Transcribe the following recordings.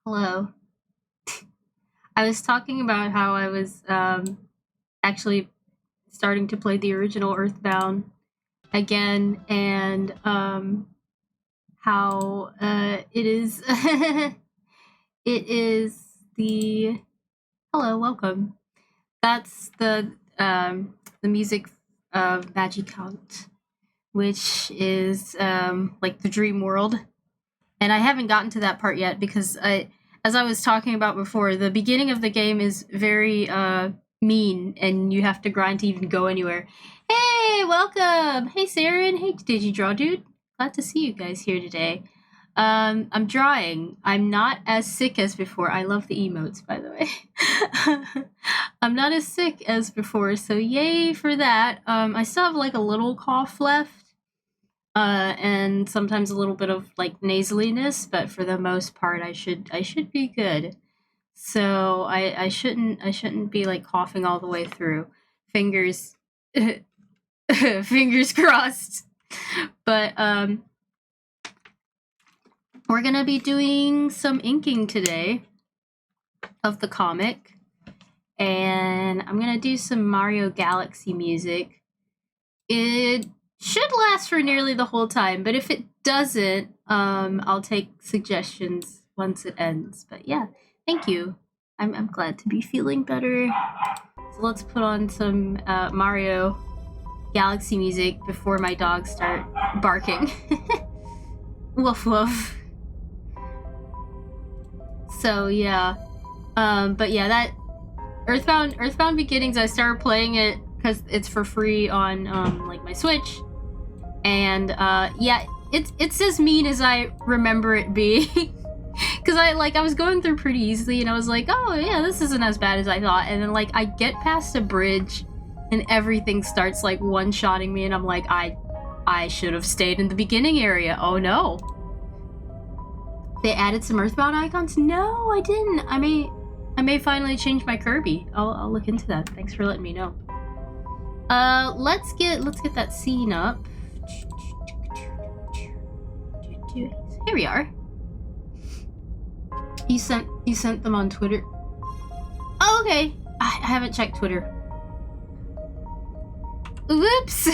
Hello. I was talking about how I was actually starting to play the original Earthbound again, and how it is it is the hello, welcome. That's the music of Magicant, which is like the dream world. And I haven't gotten to that part yet because as I was talking about before, the beginning of the game is very mean, and you have to grind to even go anywhere. Hey, welcome! Hey, Saren! Hey, Digidraw Dude! Glad to see you guys here today. I'm drawing. I'm not as sick as before. I love the emotes, by the way. I'm not as sick as before, so yay for that. I still have like a little cough left. And sometimes a little bit of like nasaliness, but for the most part, I should be good. So I shouldn't be like coughing all the way through. Fingers fingers crossed. But we're gonna be doing some inking today of the comic, and I'm gonna do some Mario Galaxy music. It should last for nearly the whole time, but if it doesn't, I'll take suggestions once it ends. But yeah, thank you. I'm glad to be feeling better. So let's put on some Mario Galaxy music before my dogs start barking. Woof woof. So yeah, but yeah, that Earthbound Beginnings, I started playing it because it's for free on like my Switch. And yeah, it's as mean as I remember it being. Because I was going through pretty easily, and I was like, oh yeah, this isn't as bad as I thought. And then like I get past a bridge and everything starts like one-shotting me, and I'm like, I should have stayed in the beginning area. Oh no. They added some Earthbound icons? No, I didn't. I may finally change my Kirby. I'll look into that. Thanks for letting me know. Let's get that scene up. Here we are. You sent them on Twitter. Oh, okay. I haven't checked Twitter. Whoops.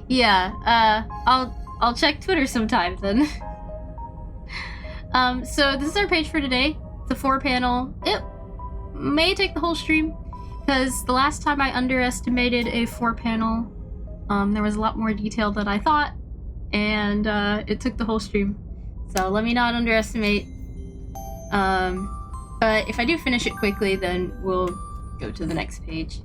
Yeah. I'll check Twitter sometime then. So this is our page for today. It's a 4-panel. It may take the whole stream, because the last time I underestimated a 4-panel, there was a lot more detail than I thought, and it took the whole stream. So let me not underestimate. But if I do finish it quickly, then we'll go to the next page.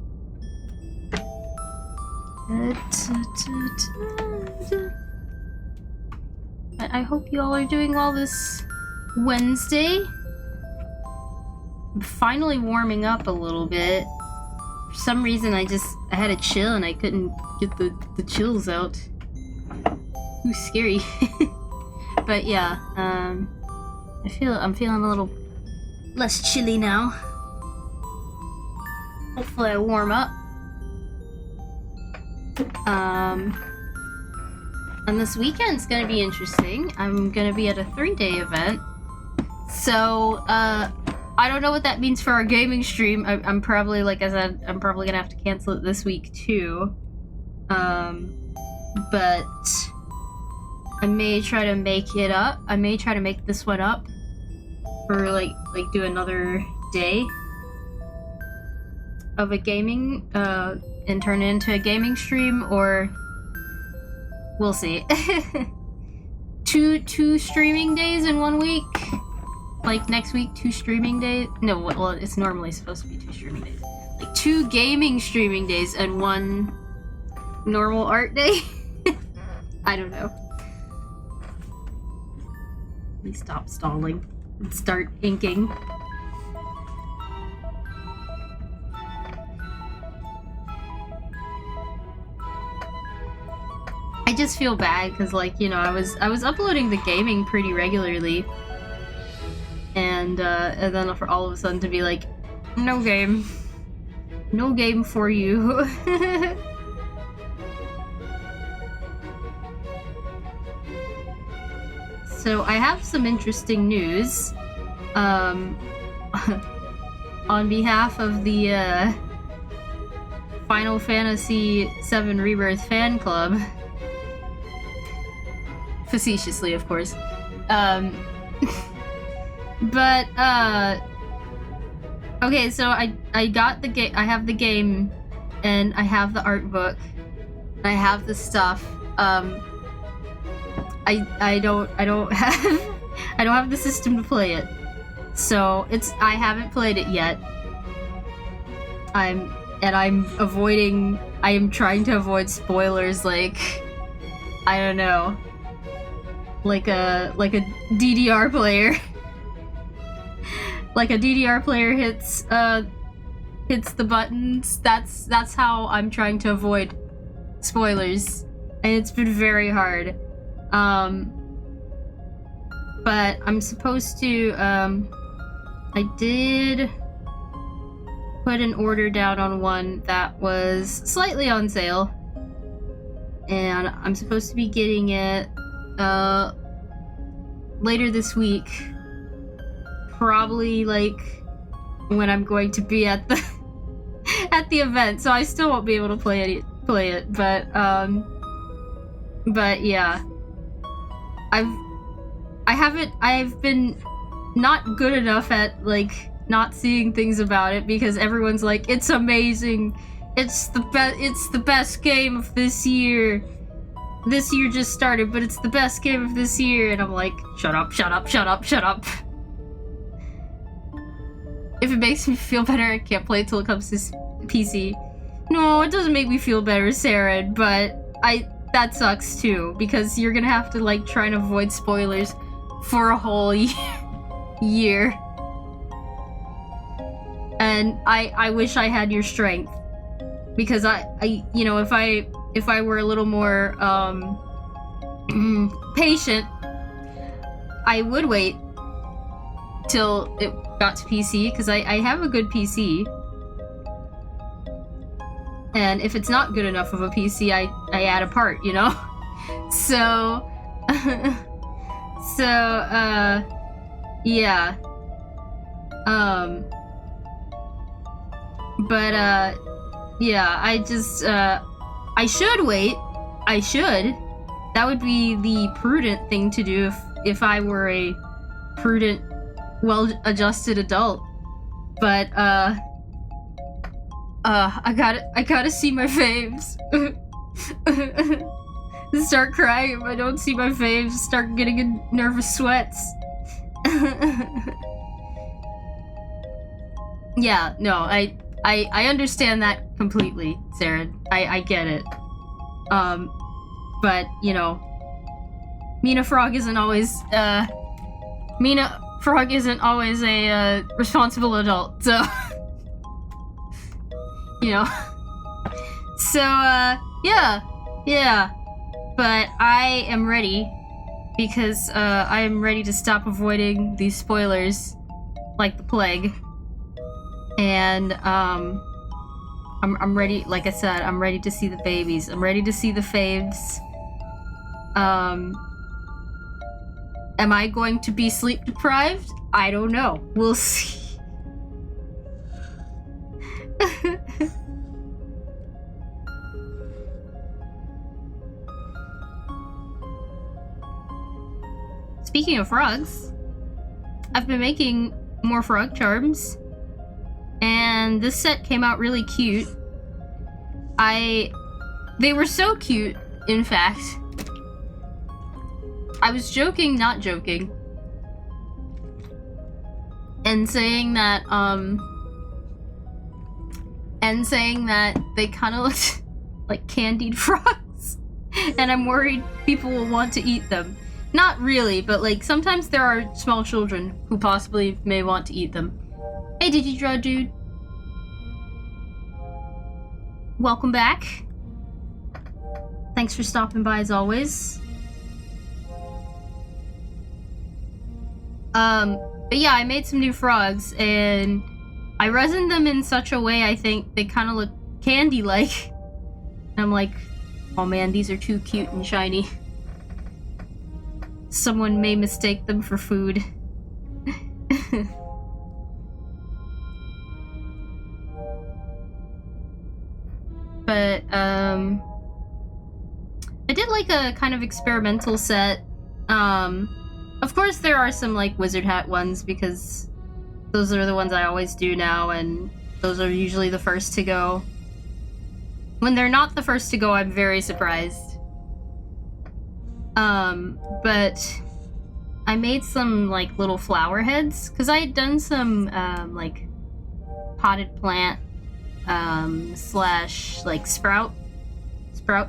I hope you all are doing well this Wednesday. I'm finally warming up a little bit. For some reason, I had a chill and I couldn't get the chills out. Ooh, scary. But yeah, I'm feeling a little less chilly now. Hopefully I warm up. And this weekend's gonna be interesting. I'm gonna be at a 3-day event. So, I don't know what that means for our gaming stream. I'm probably, like I said, I'm probably gonna have to cancel it this week too. But I may try to make it up. I may try to make this one up for like do another day of a gaming, and turn it into a gaming stream, or we'll see. two streaming days in 1 week. Like next week, 2 streaming days. No, well, it's normally supposed to be 2 streaming days. Like 2 gaming streaming days and 1 normal art day. I don't know. Let me stop stalling and start inking. I just feel bad because, like, you know, I was uploading the gaming pretty regularly, and then for all of a sudden to be like, no game for you. so I have some interesting news. On behalf of the Final Fantasy VII Rebirth fan club, facetiously, of course. But okay, so I got the game. I have the game, and I have the art book. I have the stuff. I don't have I don't have the system to play it. So I haven't played it yet. I am trying to avoid spoilers, like, I don't know, like a DDR player. Like a DDR player hits the buttons. That's how I'm trying to avoid spoilers, and it's been very hard. But I'm supposed to, I did put an order down on one that was slightly on sale, and I'm supposed to be getting it, later this week. Probably, like, when I'm going to be at the, at the event, so I still won't be able to play it, but yeah. I've been not good enough at, like, not seeing things about it, because everyone's like, it's amazing, it's the best game of this year. This year just started, but it's the best game of this year, and I'm like, shut up, shut up, shut up, shut up. If it makes me feel better, I can't play it till it comes to PC. No, it doesn't make me feel better, Saren, but that sucks too, because you're gonna have to, like, try and avoid spoilers for a whole year. And I wish I had your strength, because I you know, if I were a little more patient, I would wait till it got to PC, because I have a good PC. And if it's not good enough of a PC, I add a part, you know? So, yeah. Yeah, I just, I should wait. I should. That would be the prudent thing to do if I were a prudent, well-adjusted adult. But, I gotta see my faves. Start crying if I don't see my faves. Start getting in nervous sweats. Yeah, no, I understand that completely, Saren. I get it. But, you know, Mena-Frog isn't always a responsible adult, so you know. So, yeah. But I am ready, because I am ready to stop avoiding these spoilers like the plague. And I'm ready, like I said, I'm ready to see the babies. I'm ready to see the faves. Am I going to be sleep deprived? I don't know. We'll see. Speaking of frogs, I've been making more frog charms, and this set came out really cute. They were so cute, in fact. I was joking, not joking, and saying that they kind of looked like candied frogs, and I'm worried people will want to eat them. Not really, but, like, sometimes there are small children who possibly may want to eat them. Hey, Digidraw dude. Welcome back. Thanks for stopping by as always. But yeah, I made some new frogs, and I resined them in such a way I think they kind of look candy-like. And I'm like, oh man, these are too cute and shiny. someone may mistake them for food. But, I did like a kind of experimental set. Of course there are some like wizard hat ones because those are the ones I always do now, and those are usually the first to go. When they're not the first to go, I'm very surprised. But I made some like little flower heads because I had done some like potted plant slash like sprout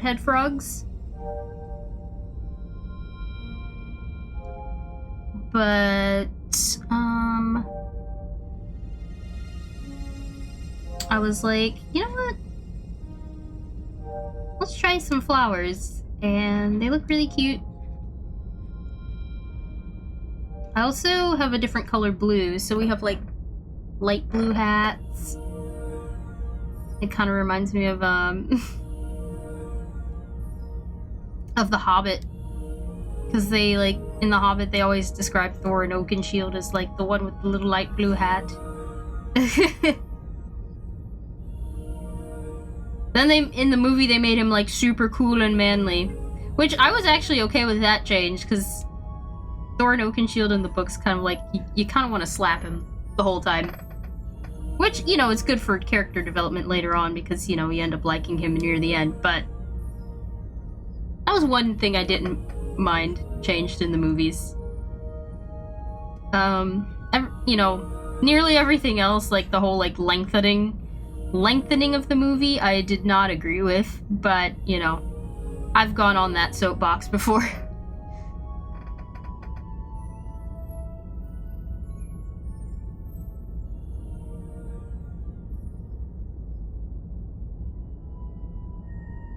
head frogs. But I was like, you know what? Let's try some flowers, and they look really cute. I also have a different color blue, so we have like light blue hats. It kind of reminds me of The Hobbit, because they like in The Hobbit they always describe Thorin Oakenshield as like the one with the little light blue hat. Then in the movie they made him like super cool and manly, which I was actually okay with that change because Thorin Oakenshield in the books kind of like you kind of want to slap him the whole time, which, you know, it's good for character development later on because, you know, you end up liking him near the end. But that was one thing I didn't mind changed in the movies. You know, nearly everything else, like the whole like lengthening of the movie, I did not agree with, but, you know, I've gone on that soapbox before. I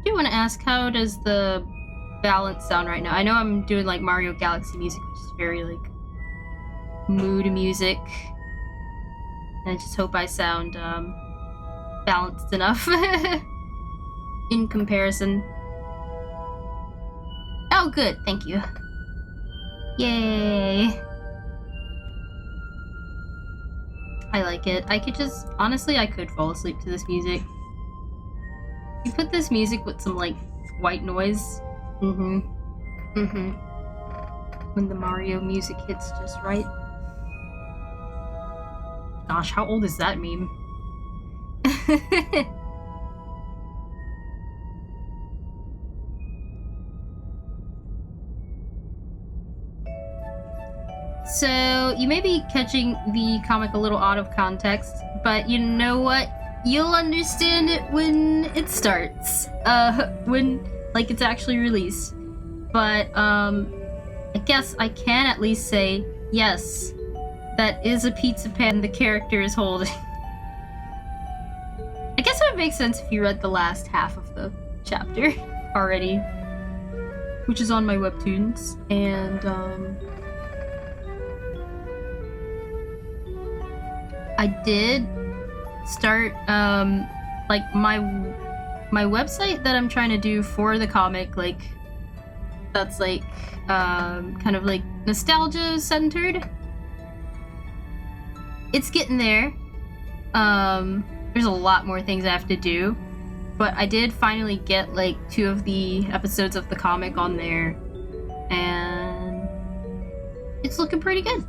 do want to ask, how does the balance sound right now? I know I'm doing like Mario Galaxy music, which is very like mood music, and I just hope I sound balanced enough in comparison. Oh, good, thank you. Yay. I like it. I could just, honestly, I could fall asleep to this music. You put this music with some like white noise. When the Mario music hits just right. Gosh, how old is that meme? So, you may be catching the comic a little out of context, but you know what? You'll understand it when it starts. When, like, it's actually released. But, I guess I can at least say, yes, that is a pizza pan the character is holding. I guess it would make sense if you read the last half of the chapter already, which is on my webtoons, and, I did start, like, my website that I'm trying to do for the comic, like, that's, like, kind of, like, nostalgia-centered. It's getting there. There's a lot more things I have to do, but I did finally get, like, 2 of the episodes of the comic on there, and it's looking pretty good.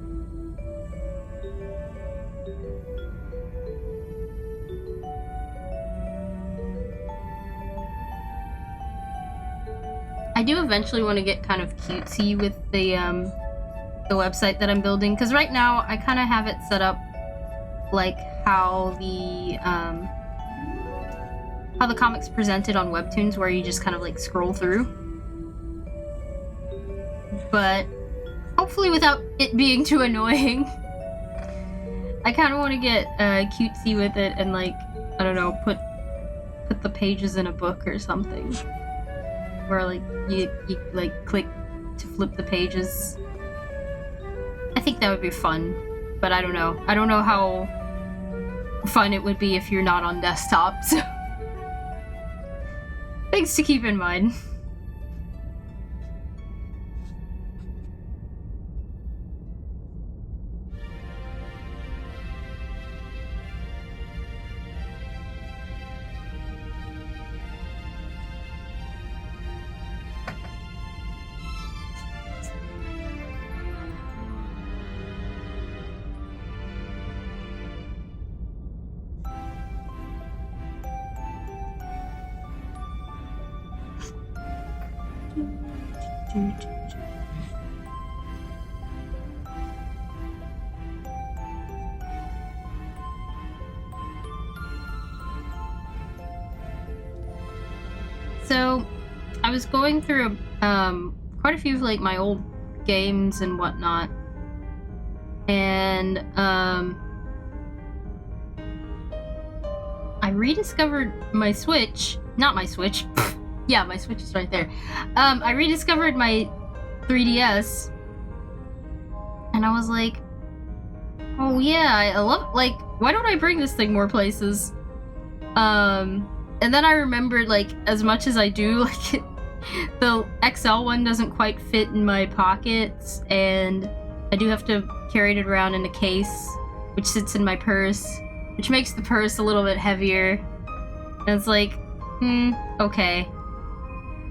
I do eventually want to get kind of cutesy with the website that I'm building, because right now I kind of have it set up like how the comic's presented on webtoons, where you just kind of like scroll through, but hopefully without it being too annoying. I kind of want to get cutesy with it and, like, I don't know, put the pages in a book or something, where like you like click to flip the pages. I think that would be fun, but I don't know. I don't know how fun it would be if you're not on desktop, so things to keep in mind. So, I was going through quite a few of like my old games and whatnot, and I rediscovered my Switch. Not my Switch. Yeah, my Switch is right there. I rediscovered my 3DS, and I was like, oh yeah, I love, like, why don't I bring this thing more places? And then I remembered, like, as much as I do, like, the XL one doesn't quite fit in my pockets, and I do have to carry it around in a case, which sits in my purse, which makes the purse a little bit heavier. And it's like, okay.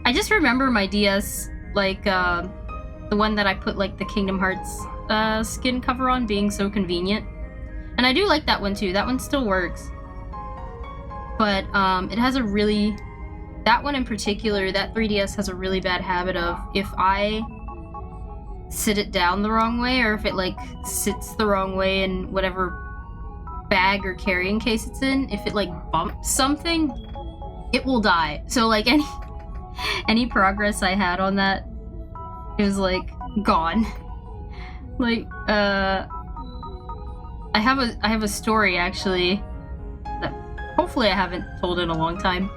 I just remember my DS, like, the one that I put, like, the Kingdom Hearts skin cover on being so convenient. And I do like that one, too. That one still works. But, it has a really... That one in particular, that 3DS has a really bad habit of, if I sit it down the wrong way, or if it, like, sits the wrong way in whatever bag or carrying case it's in, if it, like, bumps something, it will die. So, like, any progress I had on that, it was, like, gone. Like, I have a story, actually, that hopefully I haven't told in a long time.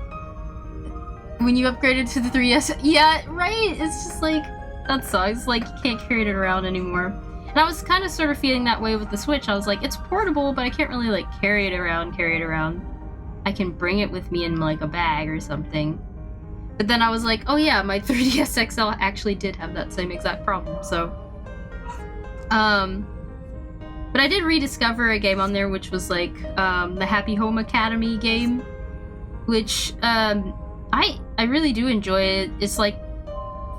When you upgraded to the 3DS, yeah, right? It's just like, that sucks. Like, you can't carry it around anymore. And I was kind of sort of feeling that way with the Switch. I was like, it's portable, but I can't really, like, carry it around. I can bring it with me in, like, a bag or something. But then I was like, oh yeah, my 3DS XL actually did have that same exact problem, so... But I did rediscover a game on there, which was, like, the Happy Home Academy game, which, I really do enjoy it. It's like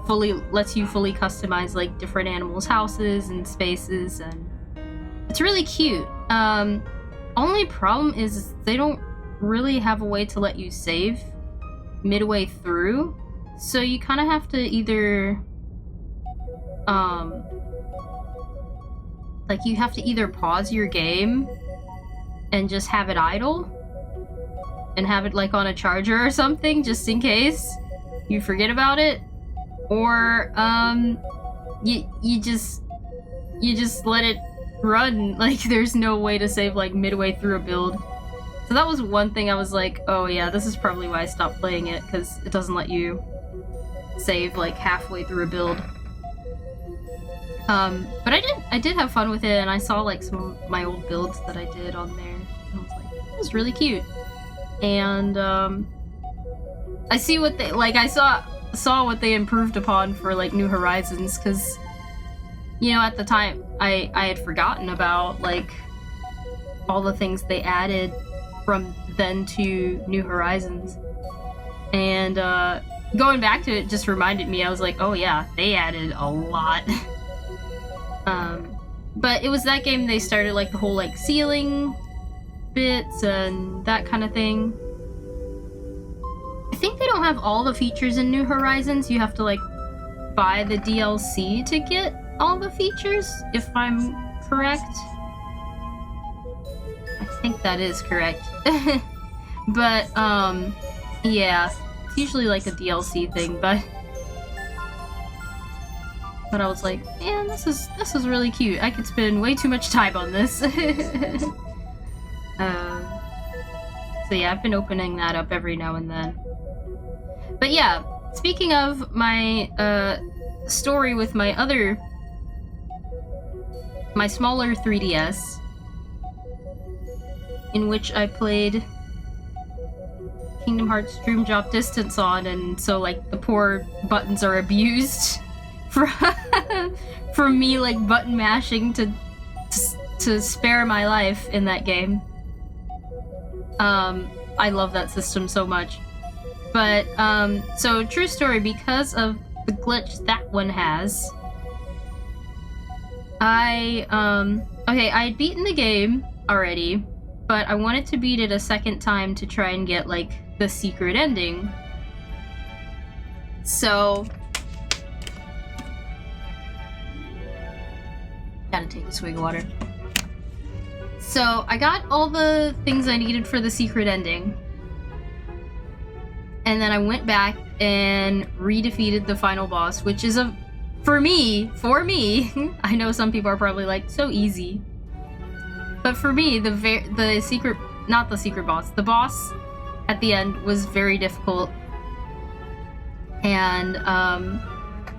lets you fully customize like different animals' houses and spaces, and it's really cute. Only problem is they don't really have a way to let you save midway through, so you kind of have to either like you have to either pause your game and just have it idle and have it like on a charger or something, just in case you forget about it, or you just let it run. Like, there's no way to save like midway through a build. So that was one thing I was like, oh yeah, this is probably why I stopped playing it, because it doesn't let you save like halfway through a build. But I did have fun with it, and I saw like some of my old builds that I did on there, and I was like, it was really cute. And I see what they like. I saw what they improved upon for like New Horizons, because you know, at the time I had forgotten about like all the things they added from then to New Horizons, and going back to it just reminded me. I was like, oh yeah, they added a lot. But it was that game they started like the whole like ceiling bits and that kind of thing. I think they don't have all the features in New Horizons. You have to like buy the DLC to get all the features, if I'm correct. I think that is correct. But yeah, it's usually like a DLC thing, but I was like, man, this is really cute. I could spend way too much time on this. So yeah, I've been opening that up every now and then. But yeah, speaking of my story with my smaller 3DS, in which I played Kingdom Hearts Dream Drop Distance on, and so like the poor buttons are abused from me like button mashing to spare my life in that game. I love that system so much. But so true story, because of the glitch that one has, I had beaten the game already, but I wanted to beat it a second time to try and get like the secret ending. So Gotta take a swig of water. So, I got all the things I needed for the secret ending. And then I went back and re-defeated the final boss, which is for me, I know some people are probably like, so easy. But for me, the boss at the end was very difficult. And,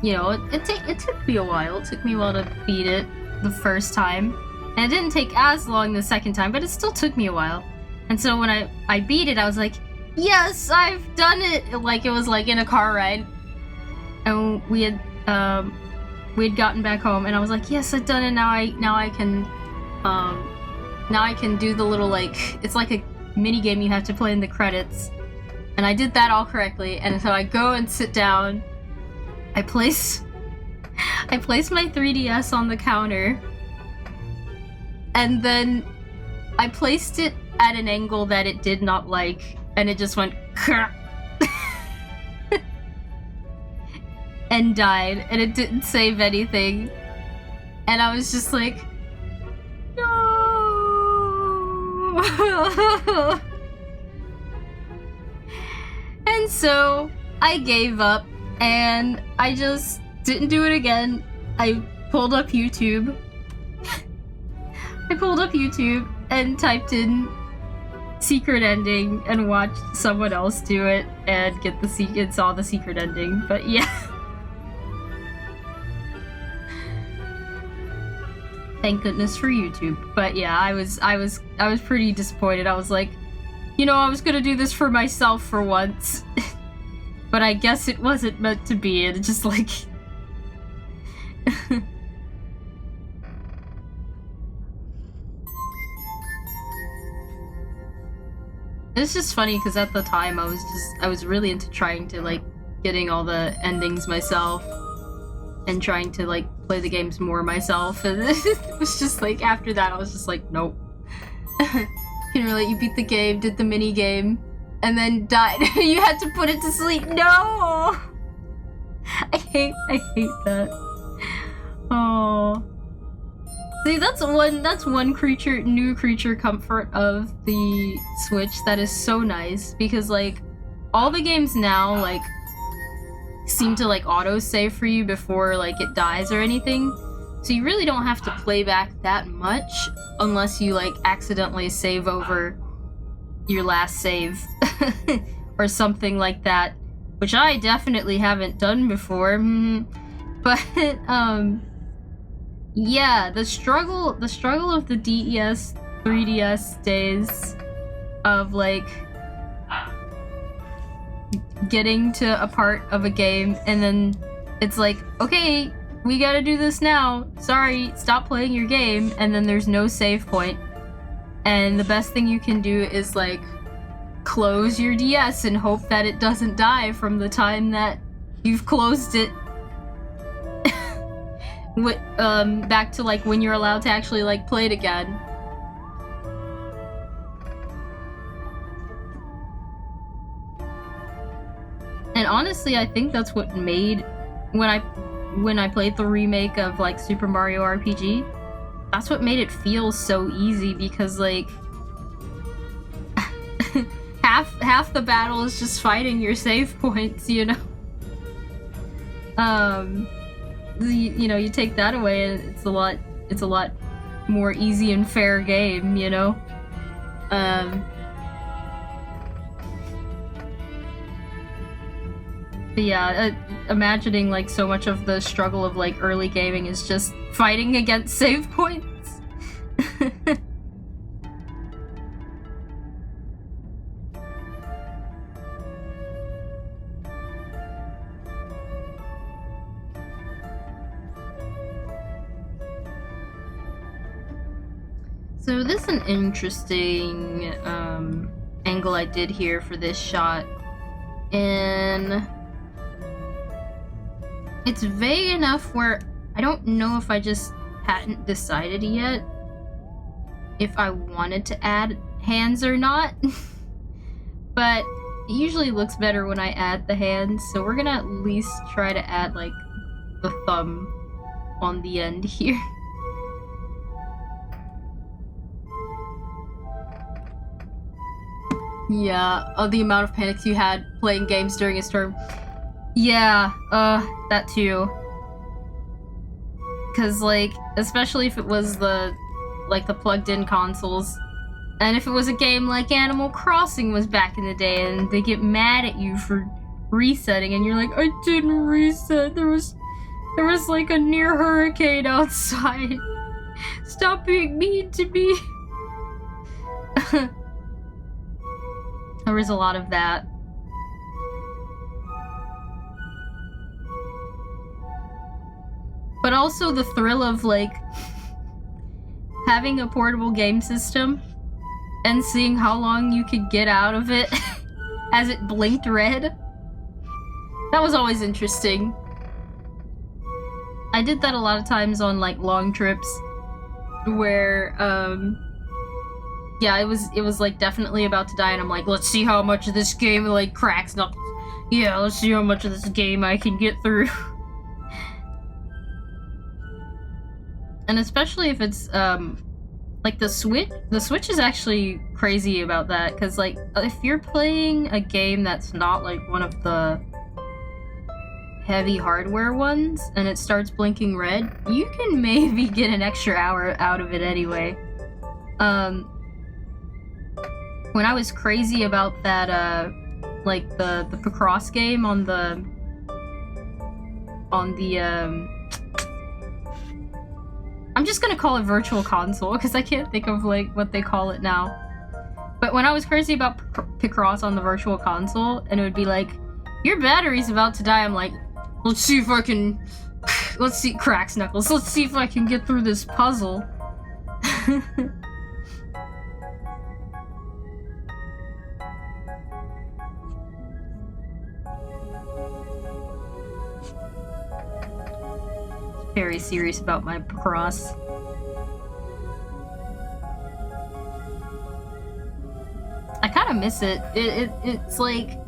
you know, it took me a while. It took me a while to beat it the first time. And it didn't take as long the second time, but it still took me a while. And so when I beat it, I was like, yes, I've done it! Like, it was like in a car ride. And we had gotten back home, and I was like, yes, I've done it, now I can do the little, like, it's like a mini game you have to play in the credits. And I did that all correctly, and so I go and sit down, I place my 3DS on the counter, and then I placed it at an angle that it did not like, and it just went and died, and it didn't save anything. And I was just like, no. And so I gave up, and I just didn't do it again. I pulled up YouTube. And typed in secret ending and watched someone else do it and saw the secret ending. But yeah. Thank goodness for YouTube. But yeah, I was pretty disappointed. I was like, you know, I was gonna do this for myself for once. But I guess it wasn't meant to be, and it just like it's just funny because at the time I was really into trying to like getting all the endings myself and trying to like play the games more myself, and it was just like after that I was just like, nope. Can relate, you beat the game, did the mini game, and then died. You had to put it to sleep. No! I hate that. Oh. See, that's one new creature comfort of the Switch that is so nice, because like all the games now like seem to like auto save for you before like it dies or anything. So you really don't have to play back that much unless you like accidentally save over your last save or something like that, which I definitely haven't done before. But yeah, the struggle of the DES, 3DS days of like getting to a part of a game and then it's like, okay, we gotta do this now. Sorry, stop playing your game, and then there's no save point. And the best thing you can do is like close your DS and hope that it doesn't die from the time that you've closed it. Back to like when you're allowed to actually like play it again. And honestly, I think that's what made when I played the remake of like Super Mario RPG, that's what made it feel so easy, because like half the battle is just fighting your save points, you know. You know, you take that away and it's a lot more easy and fair game, you know. But yeah, imagining like so much of the struggle of like early gaming is just fighting against save points. So this is an interesting angle I did here for this shot, and it's vague enough where I don't know if I just hadn't decided yet if I wanted to add hands or not. But it usually looks better when I add the hands, so we're gonna at least try to add like the thumb on the end here. Yeah, the amount of panics you had playing games during a storm. Yeah, that too. Cause, like, especially if it was the plugged-in consoles. And if it was a game like Animal Crossing was back in the day and they get mad at you for resetting and you're like, I didn't reset, there was like a near hurricane outside. Stop being mean to me. There was a lot of that. But also the thrill of, like, having a portable game system and seeing how long you could get out of it as it blinked red. That was always interesting. I did that a lot of times on, like, long trips where, yeah, it was like definitely about to die and I'm like, let's see how much of this game, like, cracks knuckles. Yeah, let's see how much of this game I can get through. And especially if it's, like, the Switch is actually crazy about that, because, like, if you're playing a game that's not, like, one of the heavy hardware ones, and it starts blinking red, you can maybe get an extra hour out of it anyway. When I was crazy about that, like, the Picross game on the, I'm just gonna call it Virtual Console, because I can't think of, like, what they call it now. But when I was crazy about Picross on the Virtual Console, and it would be like, your battery's about to die, I'm like, let's see if I can... Let's see... Cracks knuckles. Let's see if I can get through this puzzle. Very serious about my Picross. I kind of miss it. It's like,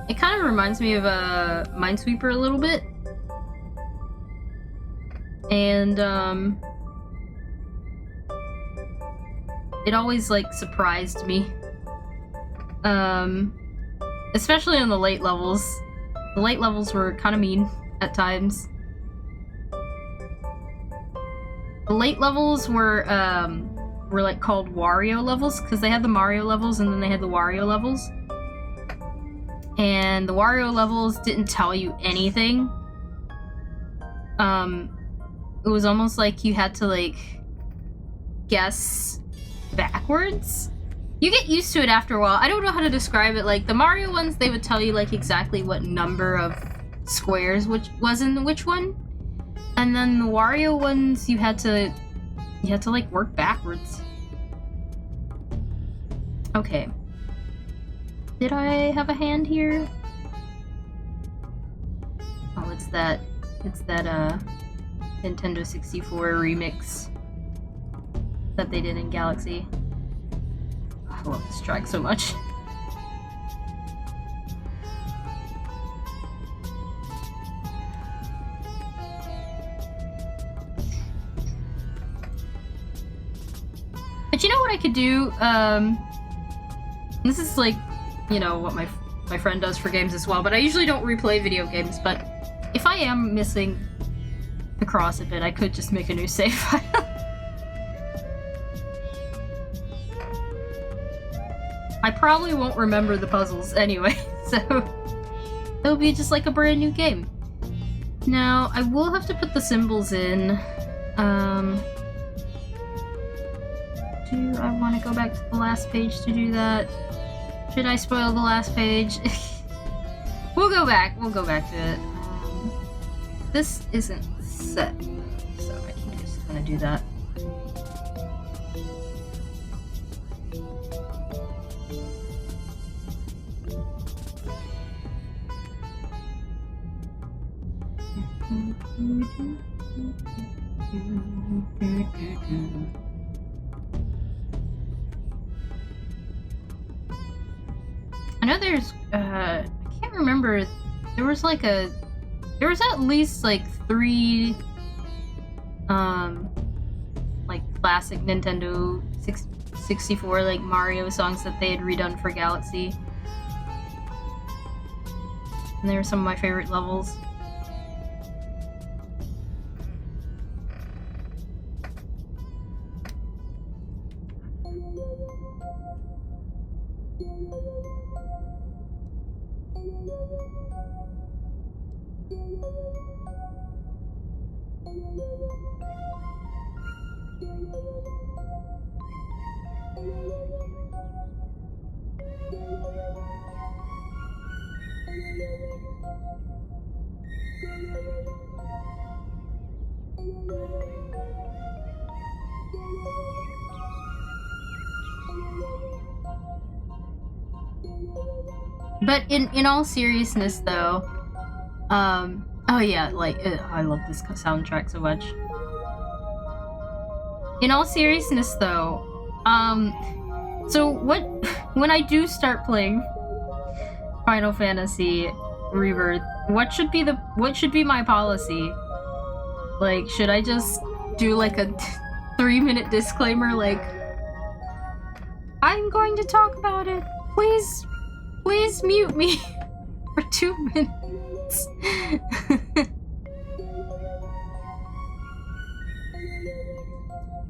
it kind of reminds me of Minesweeper a little bit, and it always, like, surprised me, especially on the late levels. The late levels were kind of mean at times. The late levels were like called Wario levels, because they had the Mario levels and then they had the Wario levels. And the Wario levels didn't tell you anything. It was almost like you had to, like, guess backwards. You get used to it after a while. I don't know how to describe it. Like, the Mario ones, they would tell you, like, exactly what number of squares which was in which one. And then the Wario ones, you had to like work backwards. Okay. Did I have a hand here? Oh, it's that Nintendo 64 remix that they did in Galaxy. I love this track so much. But you know what I could do? This is, like, you know, what my friend does for games as well, but I usually don't replay video games, but if I am missing the cross a bit, I could just make a new save file. I probably won't remember the puzzles anyway, so it'll be just like a brand new game. Now, I will have to put the symbols in. Do I want to go back to the last page to do that? Should I spoil the last page? We'll go back to it. This isn't set, so I can just kind of do that. I know there's, I can't remember, there was at least, like, three classic Nintendo 64 like Mario songs that they had redone for Galaxy. And they were some of my favorite levels. But in all seriousness, though, oh yeah, like I love this soundtrack so much. In all seriousness, though, so when I do start playing Final Fantasy Rebirth, what should be my policy? Like, should I just do like a 3-minute disclaimer, like, I'm going to talk about it. Please mute me for 2 minutes.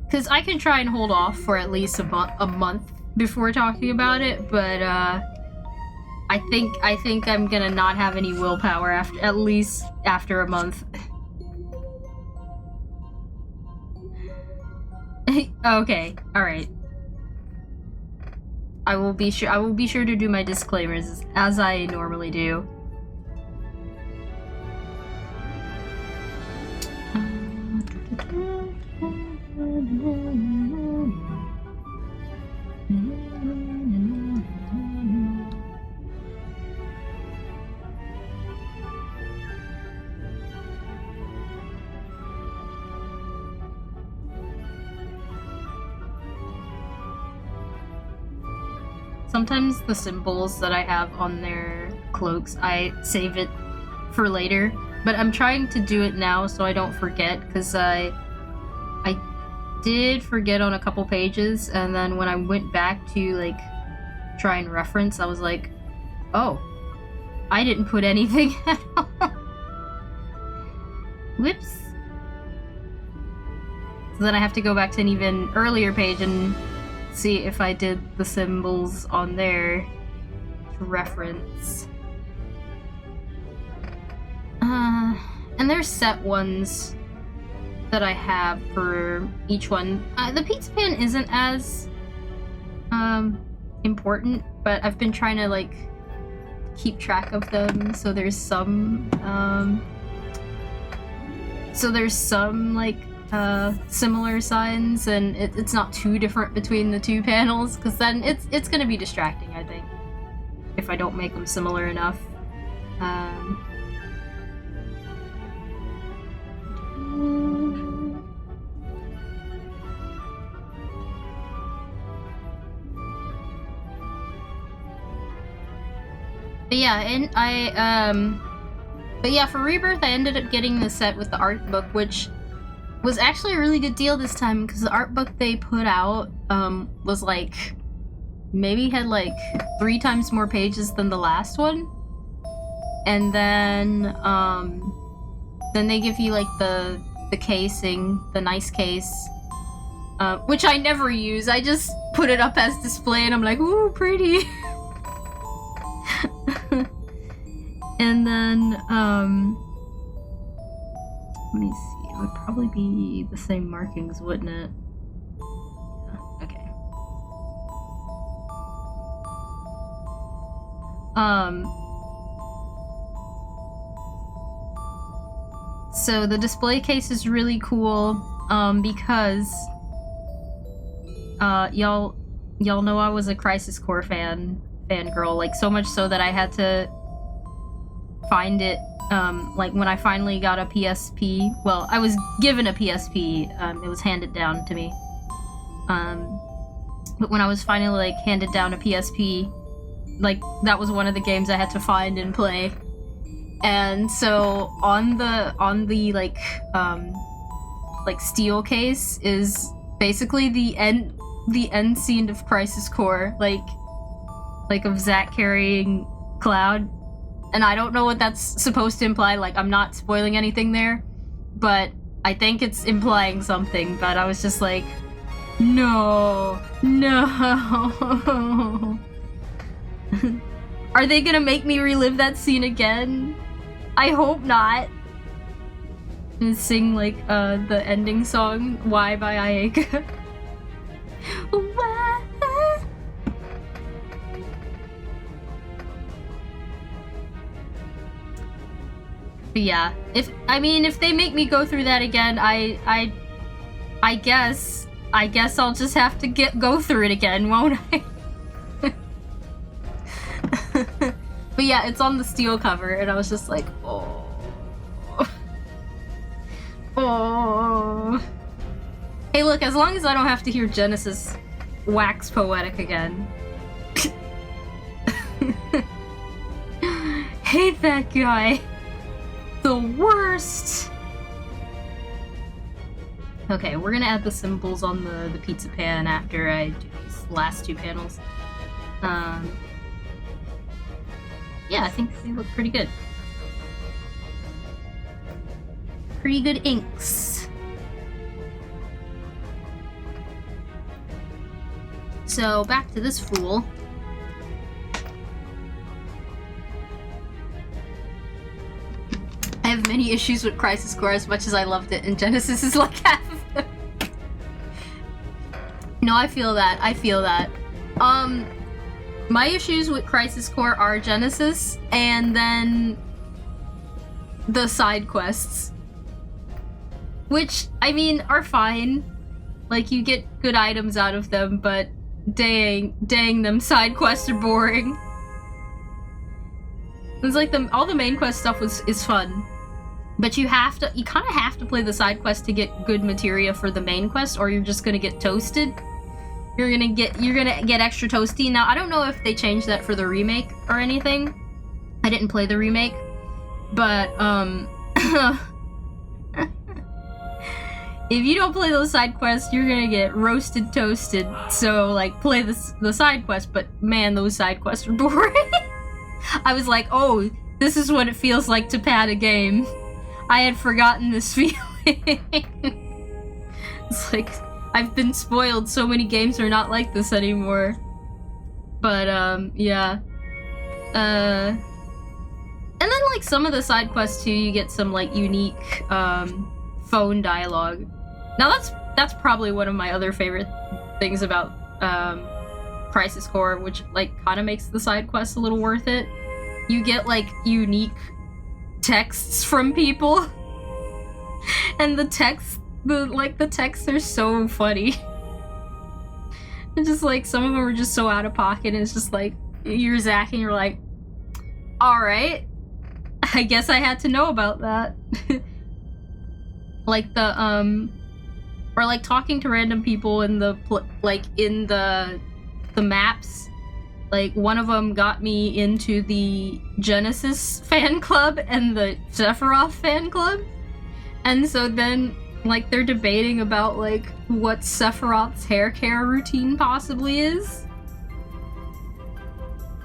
Because I can try and hold off for at least a month before talking about it, but I think I'm gonna not have any willpower at least after a month. Okay, all right. I will be sure to do my disclaimers as I normally do. Sometimes the symbols that I have on their cloaks, I save it for later, but I'm trying to do it now so I don't forget, because I did forget on a couple pages, and then when I went back to like try and reference, I was like, oh, I didn't put anything at all. Whoops. So then I have to go back to an even earlier page and see if I did the symbols on there to reference. And there's set ones that I have for each one. The pizza pan isn't as important, but I've been trying to like keep track of them, so there's some like similar signs, and it's not too different between the two panels, because then it's gonna be distracting, I think, if I don't make them similar enough. But yeah, and but yeah, for Rebirth, I ended up getting the set with the art book, which was actually a really good deal this time, because the art book they put out was like, maybe had like 3 times more pages than the last one. And then they give you like the casing, the nice case, which I never use. I just put it up as display and I'm like, ooh, pretty. And then let me see, it would probably be the same markings, wouldn't it? Yeah, okay. So the display case is really cool, because y'all know I was a Crisis Core fangirl, like so much so that I had to find it, like when I finally got a PSP. Well, I was given a PSP, it was handed down to me. But when I was finally like handed down a PSP, like that was one of the games I had to find and play. And so on the like steel case is basically the end scene of Crisis Core, like of Zack carrying Cloud. And I don't know what that's supposed to imply, like, I'm not spoiling anything there, but I think it's implying something, but I was just like, no. Are they gonna make me relive that scene again? I hope not. And sing, like, the ending song, Why by Ayaka. But yeah, if they make me go through that again, I guess I'll just have to go through it again, won't I? But yeah, it's on the steel cover, and I was just like, oh. Oh. Hey, look, as long as I don't have to hear Genesis wax poetic again. Hate that guy. The worst. Okay, we're gonna add the symbols on the pizza pan after I do these last two panels. Yeah, I think they look pretty good. Pretty good inks. So back to this fool. I have many issues with Crisis Core as much as I loved it, and Genesis is like half of them. No, I feel that. My issues with Crisis Core are Genesis, and then the side quests. Which, I mean, are fine. Like, you get good items out of them, but dang, them side quests are boring. It's like all the main quest stuff is fun. But you kind of have to play the side quest to get good materia for the main quest, or you're just gonna get toasted. You're gonna get extra toasty. Now, I don't know if they changed that for the remake or anything. I didn't play the remake, but if you don't play those side quests, you're gonna get roasted toasted. So, like, play the side quest, but man, those side quests are boring. I was like, oh, this is what it feels like to pad a game. I had forgotten this feeling. It's like, I've been spoiled. So many games are not like this anymore. But, yeah. And then, like, some of the side quests, too, you get some, like, unique, phone dialogue. Now, that's probably one of my other favorite things about, Crisis Core, which, like, kind of makes the side quests a little worth it. You get, like, unique texts from people. And the texts are so funny. And just, like, some of them are just so out of pocket, and it's just, like, you're Zack and you're like, alright, I guess I had to know about that. Like, or, like, talking to random people in the maps. Like, one of them got me into the Genesis fan club and the Sephiroth fan club. And so then, like, they're debating about, like, what Sephiroth's hair care routine possibly is.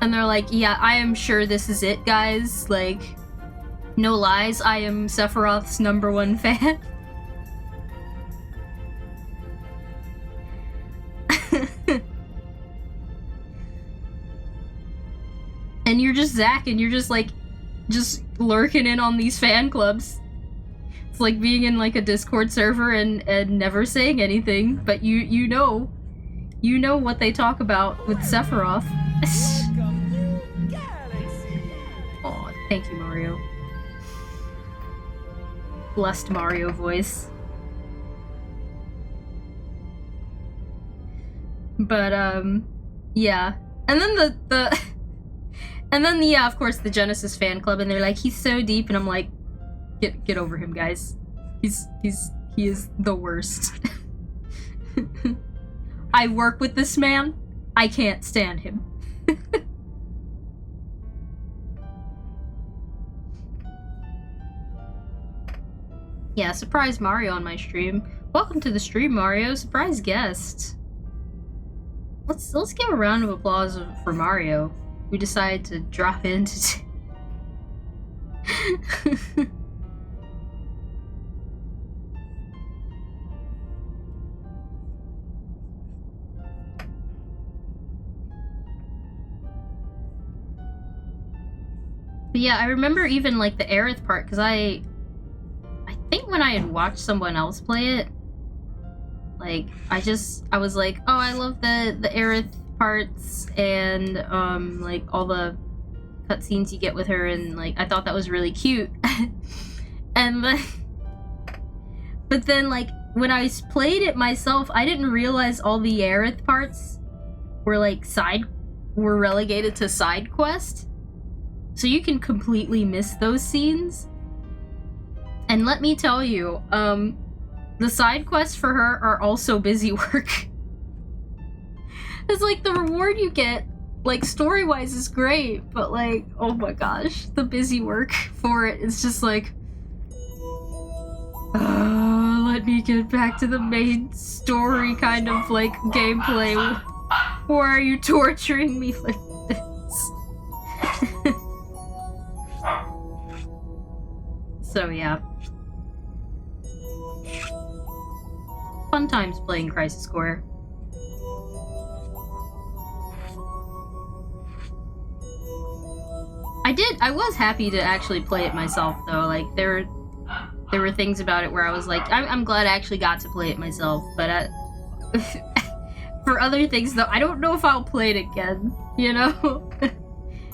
And they're like, yeah, I am sure this is it, guys. Like, no lies, I am Sephiroth's #1 fan. And you're just Zack, and you're just, like, just lurking in on these fan clubs. It's like being in, like, a Discord server and never saying anything, but you know what they talk about with Sephiroth. Oh, thank you, Mario. Blessed Mario voice. But, yeah. And then and then, yeah, of course, the Genesis fan club, and they're like, he's so deep, and I'm like, get over him, guys. He is the worst. I work with this man. I can't stand him. Yeah, surprise Mario on my stream. Welcome to the stream, Mario. Surprise guest. Let's give a round of applause for Mario, who decided to drop in to. But yeah, I remember even like the Aerith part, because I think when I had watched someone else play it, like I was like, oh, I love the Aerith parts and like all the cutscenes you get with her, and like I thought that was really cute. And but then like when I played it myself, I didn't realize all the Aerith parts were like were relegated to side quest. So you can completely miss those scenes. And let me tell you, the side quests for her are also busy work. It's like the reward you get, like story-wise, is great, but like, oh my gosh, the busy work for it is just like, let me get back to the main story kind of like gameplay. Why are you torturing me like this? So yeah. Fun times playing Crisis Core. I was happy to actually play it myself though. Like there were things about it where I was like, I'm glad I actually got to play it myself, but for other things though, I don't know if I'll play it again, you know?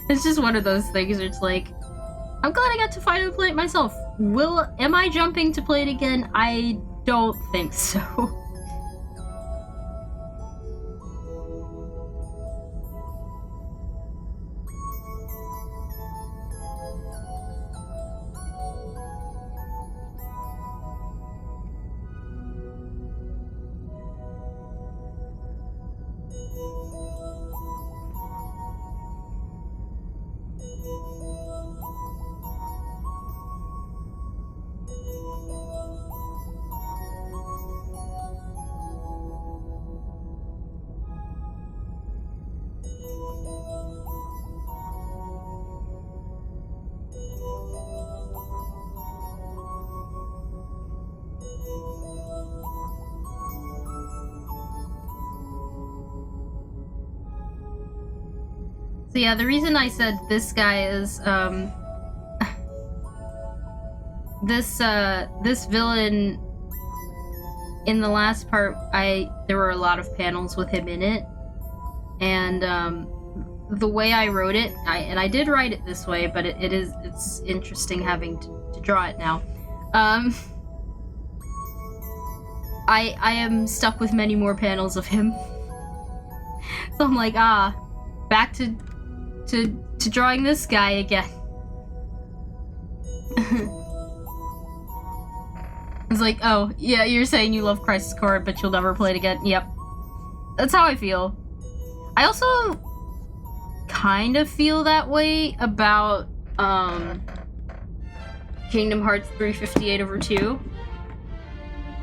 It's just one of those things where it's like, I'm glad I got to finally play it myself. Am I jumping to play it again? I don't think so. So yeah, the reason I said this guy is, this villain, in the last part, there were a lot of panels with him in it, and, the way I wrote it, I did write it this way, but it's interesting having to draw it now. I am stuck with many more panels of him. So I'm like, back to drawing this guy again. It's like, oh, yeah, you're saying you love Crisis Core, but you'll never play it again. Yep. That's how I feel. I also kind of feel that way about, Kingdom Hearts 358/2.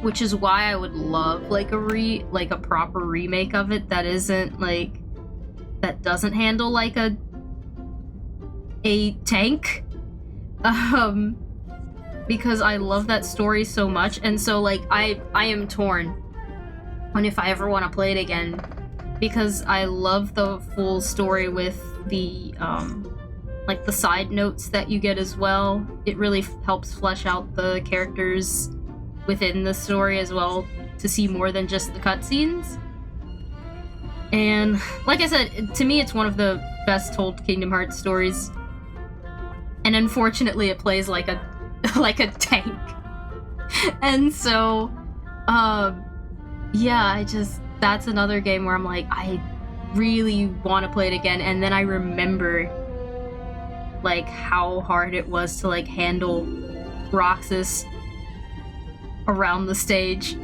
Which is why I would love, like, a proper remake of it that isn't, like, that doesn't handle, like, a tank. Because I love that story so much, and so, like, I am torn on if I ever want to play it again, because I love the full story with the, like, the side notes that you get as well. It really helps flesh out the characters within the story as well, to see more than just the cutscenes. And, like I said, to me it's one of the best told Kingdom Hearts stories. And unfortunately it plays like a tank. And so, yeah, that's another game where I'm like, I really want to play it again, and then I remember, like, how hard it was to, like, handle Roxas around the stage,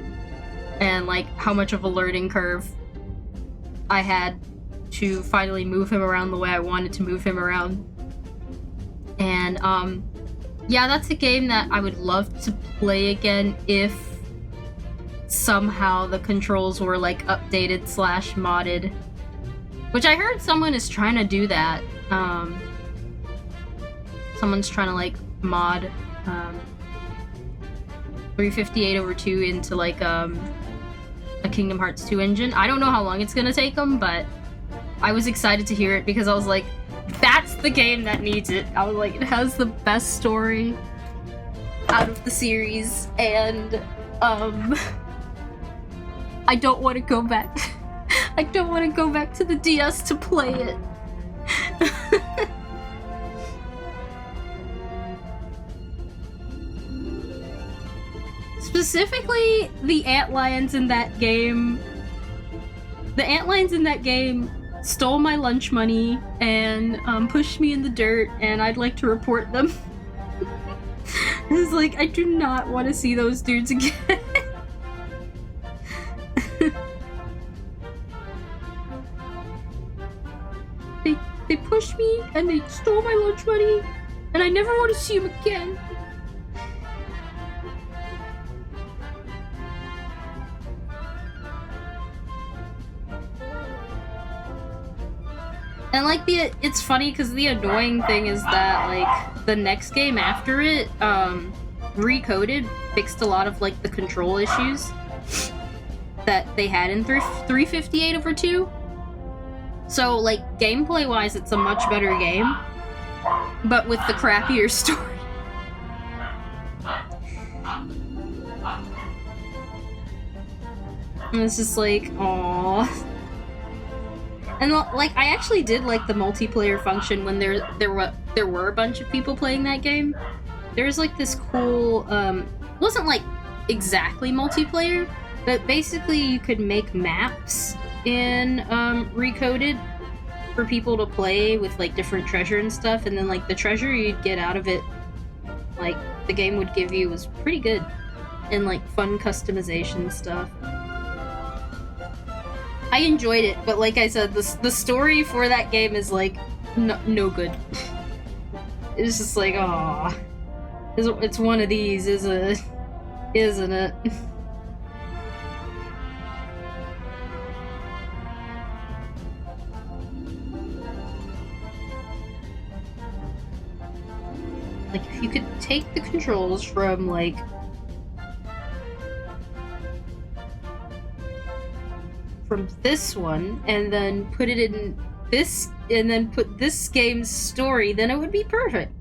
and, like, how much of a learning curve I had to finally move him around the way I wanted to move him around. And, yeah, that's a game that I would love to play again if somehow the controls were like updated / modded. Which I heard someone is trying to do that. Someone's trying to like mod 358/2 into like a Kingdom Hearts 2 engine. I don't know how long it's gonna take them, but I was excited to hear it because I was like, that's the game that needs it. I was like, it has the best story out of the series, and I don't want to go back. I don't want to go back to the DS to play it. Specifically, the antlions in that game. The antlions in that game stole my lunch money and pushed me in the dirt, and I'd like to report them. It's like, I do not want to see those dudes again. They pushed me and they stole my lunch money, and I never want to see them again. And like it's funny because the annoying thing is that like the next game after it, Recoded fixed a lot of like the control issues that they had in 358/2. So like gameplay wise, it's a much better game, but with the crappier story. And it's just like, aww. And like, I actually did like the multiplayer function when there were a bunch of people playing that game. There's like this cool, it wasn't like exactly multiplayer, but basically you could make maps in Recoded for people to play with like different treasure and stuff, and then like the treasure you'd get out of it, like the game would give you, was pretty good, and like fun customization stuff. I enjoyed it, but like I said, the story for that game is like no good. It's just like, aww. It's one of these, isn't it? Like, if you could take the controls from like this one and then put it in this, and then put this game's story, then it would be perfect.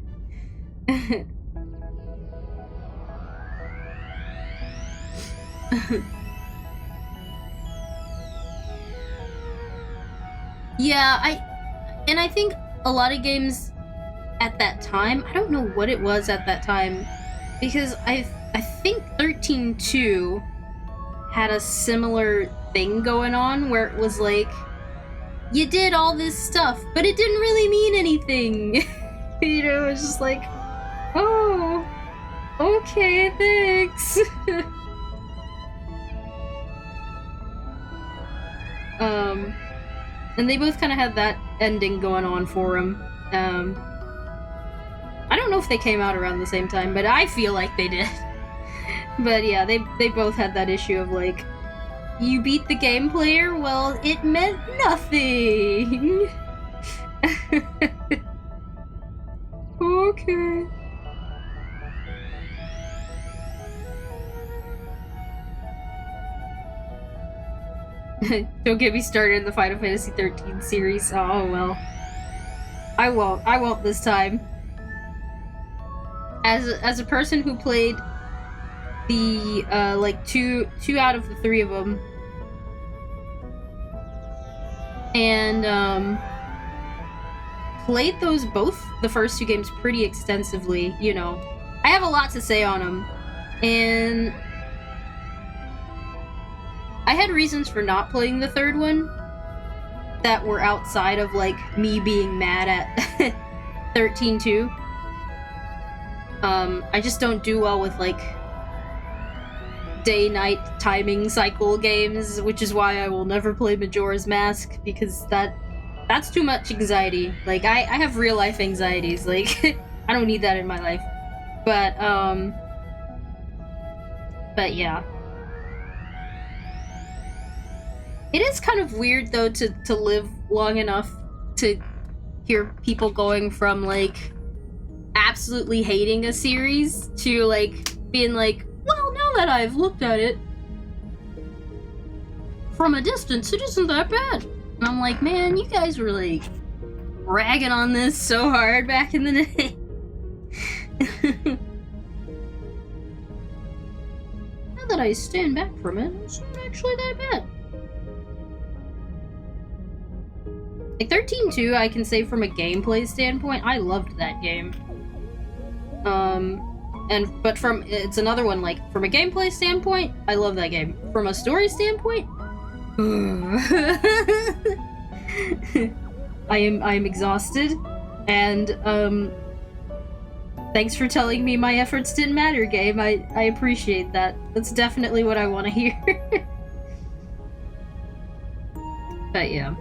Yeah, I think a lot of games at that time, I don't know what it was at that time, because I think 13.2 had a similar thing going on where it was like, you did all this stuff, but it didn't really mean anything. You know, it's just like, oh, okay, thanks. And they both kind of had that ending going on for them. I don't know if they came out around the same time, but I feel like they did. But yeah, they both had that issue of like, you beat the game player? Well, it meant nothing. Okay. Don't get me started in the Final Fantasy 13 series. Oh well. I won't this time. As a person who played the like two out of the 3 of them, and played those both the first 2 games pretty extensively, you know, I have a lot to say on them, and I had reasons for not playing the 3rd one that were outside of like me being mad at 13.2. I just don't do well with like day-night timing cycle games, which is why I will never play Majora's Mask, because that's too much anxiety. Like, I have real-life anxieties, like, I don't need that in my life. But yeah. It is kind of weird though to live long enough to hear people going from like absolutely hating a series to like being like, well, now that I've looked at it from a distance, it isn't that bad. And I'm like, man, you guys were like ragging on this so hard back in the day. Now that I stand back from it, it's not actually that bad. Like 13-2, I can say from a gameplay standpoint, I loved that game. But it's another one, like, from a gameplay standpoint, I love that game. From a story standpoint, I am exhausted, and, thanks for telling me my efforts didn't matter, game. I appreciate that. That's definitely what I want to hear. But yeah.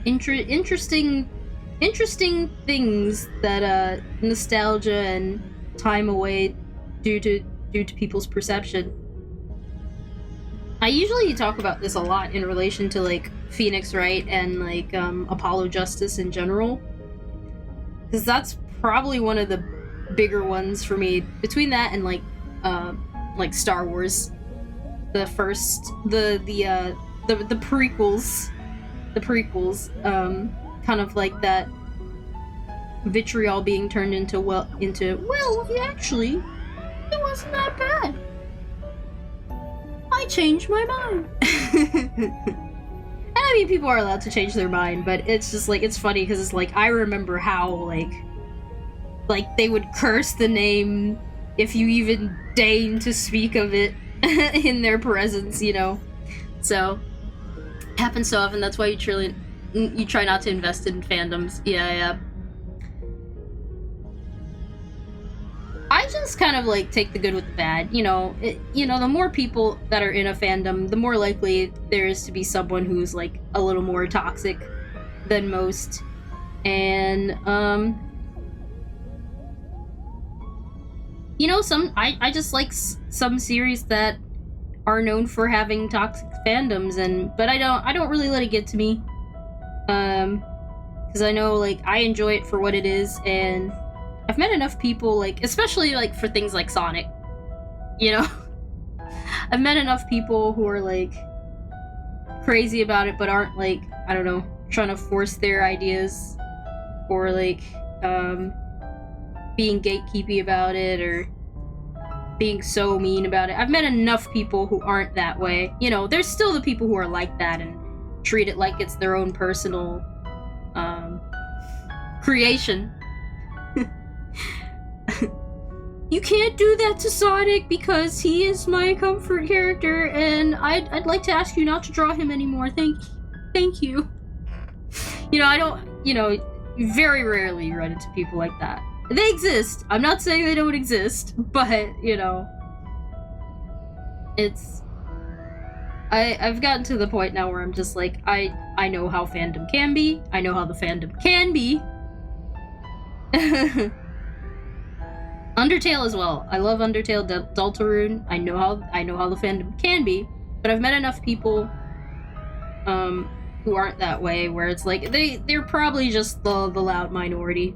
Interesting things that nostalgia and time away due to people's perception. I usually talk about this a lot in relation to like Phoenix Wright and like Apollo Justice in general, because that's probably one of the bigger ones for me. Between that and like Star Wars, the prequels, kind of like that vitriol being turned into actually, it wasn't that bad. I changed my mind. And I mean, people are allowed to change their mind, but it's just like, it's funny because it's like, I remember how like they would curse the name if you even deign to speak of it in their presence, you know? So, it happens so often, that's why you try not to invest in fandoms. Yeah. I just kind of like take the good with the bad, you know. The more people that are in a fandom, the more likely there is to be someone who's like a little more toxic than most. And I just like some series that are known for having toxic fandoms, but I don't really let it get to me, because I know like I enjoy it for what it is, and I've met enough people, like, especially like for things like Sonic, you know. I've met enough people who are like crazy about it but aren't like, I don't know, trying to force their ideas or like being gatekeepy about it or being so mean about it. I've met enough people who aren't that way. You know, there's still the people who are like that and treat it like it's their own personal creation. You can't do that to Sonic because he is my comfort character, and I'd like to ask you not to draw him anymore. Thank you. You know, I don't, very rarely run into people like that. They exist. I'm not saying they don't exist, but, you know, I've gotten to the point now where I'm just like, I know how fandom can be. I know how the fandom can be. Undertale as well. I love Undertale, Deltarune. I know how the fandom can be, but I've met enough people who aren't that way, where it's like they're probably just the loud minority,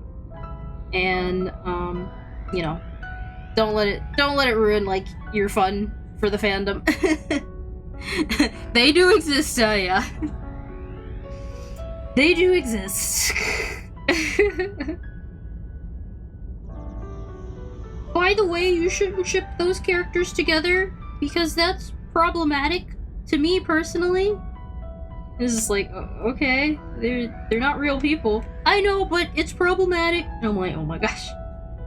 and don't let it ruin like your fun for the fandom. They do exist, yeah. They do exist. By the way, you shouldn't ship those characters together because that's problematic to me personally. It's just like, okay, they're not real people. I know, but it's problematic. And I'm like, oh my gosh,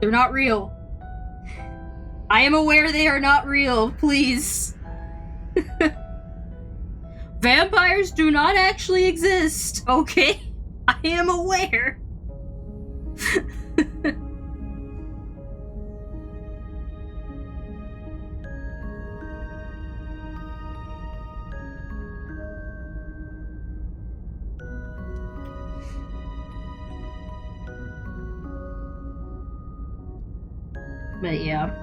they're not real. I am aware they are not real, please. Vampires do not actually exist, okay? I am aware. But yeah.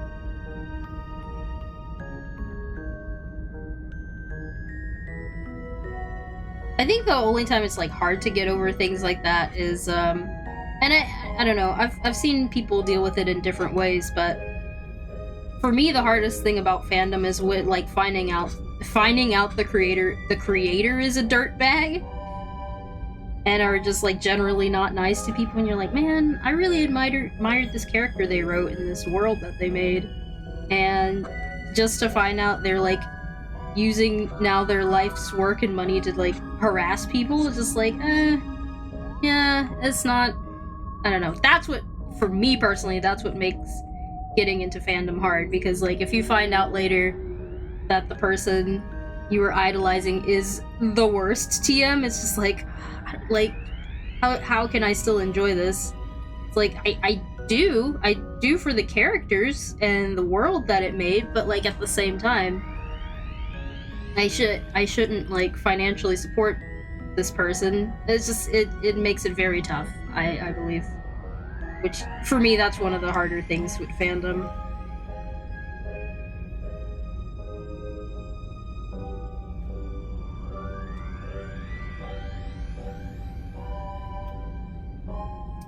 I think the only time it's like hard to get over things like that is and I don't know, I've seen people deal with it in different ways, but for me the hardest thing about fandom is with like finding out the creator is a dirtbag and are just like generally not nice to people, and you're like, man, I really admired this character they wrote in this world that they made, and just to find out they're like using now their life's work and money to like harass people is just like, yeah, it's not, I don't know. That's what, for me personally, that's what makes getting into fandom hard, because like if you find out later that the person you were idolizing is the worst TM, it's just like how can I still enjoy this? It's like I do for the characters and the world that it made, but like at the same time I shouldn't like financially support this person. It's just it makes it very tough, I believe. Which for me that's one of the harder things with fandom.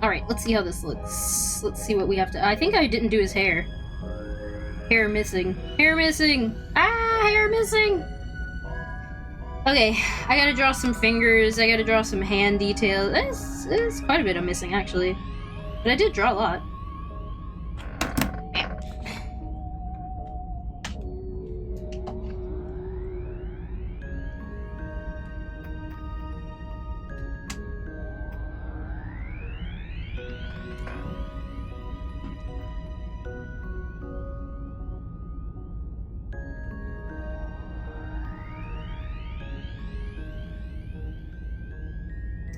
Alright, let's see how this looks. Let's see what we have to... I think I didn't do his hair. Hair missing. Hair missing! Ah, hair missing! Okay, I gotta draw some fingers, I gotta draw some hand details. There's quite a bit I'm missing, actually. But I did draw a lot.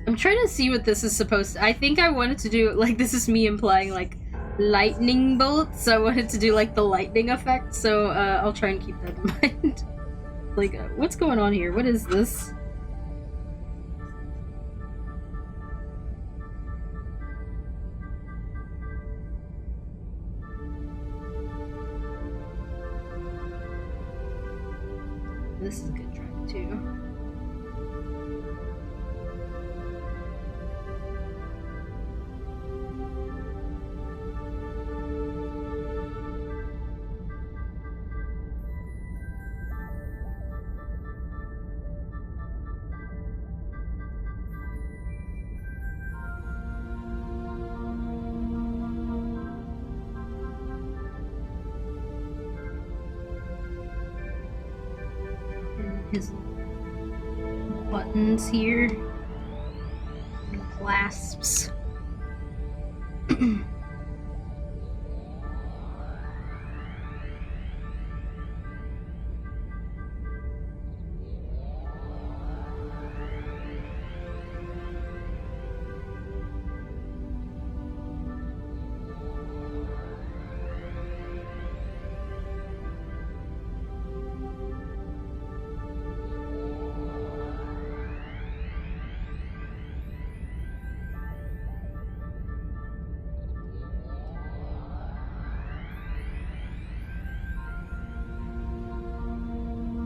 I'm trying to see what this is supposed to... I think I wanted to do, like, this is me implying, like, lightning bolts, so I wanted to do, like, the lightning effect, so, I'll try and keep that in mind. Like, what's going on here? What is this? This is a good track, too. His buttons here and clasps.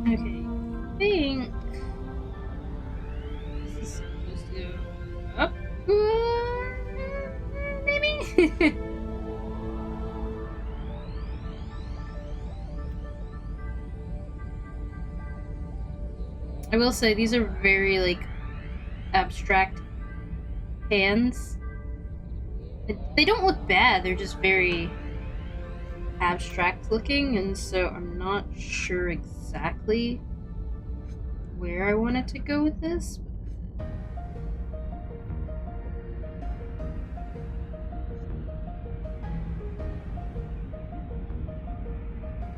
Okay, I think this is supposed to go up, maybe? I will say, these are very, like, abstract hands. They don't look bad, they're just very abstract looking, and so I'm not sure exactly where I wanted to go with this.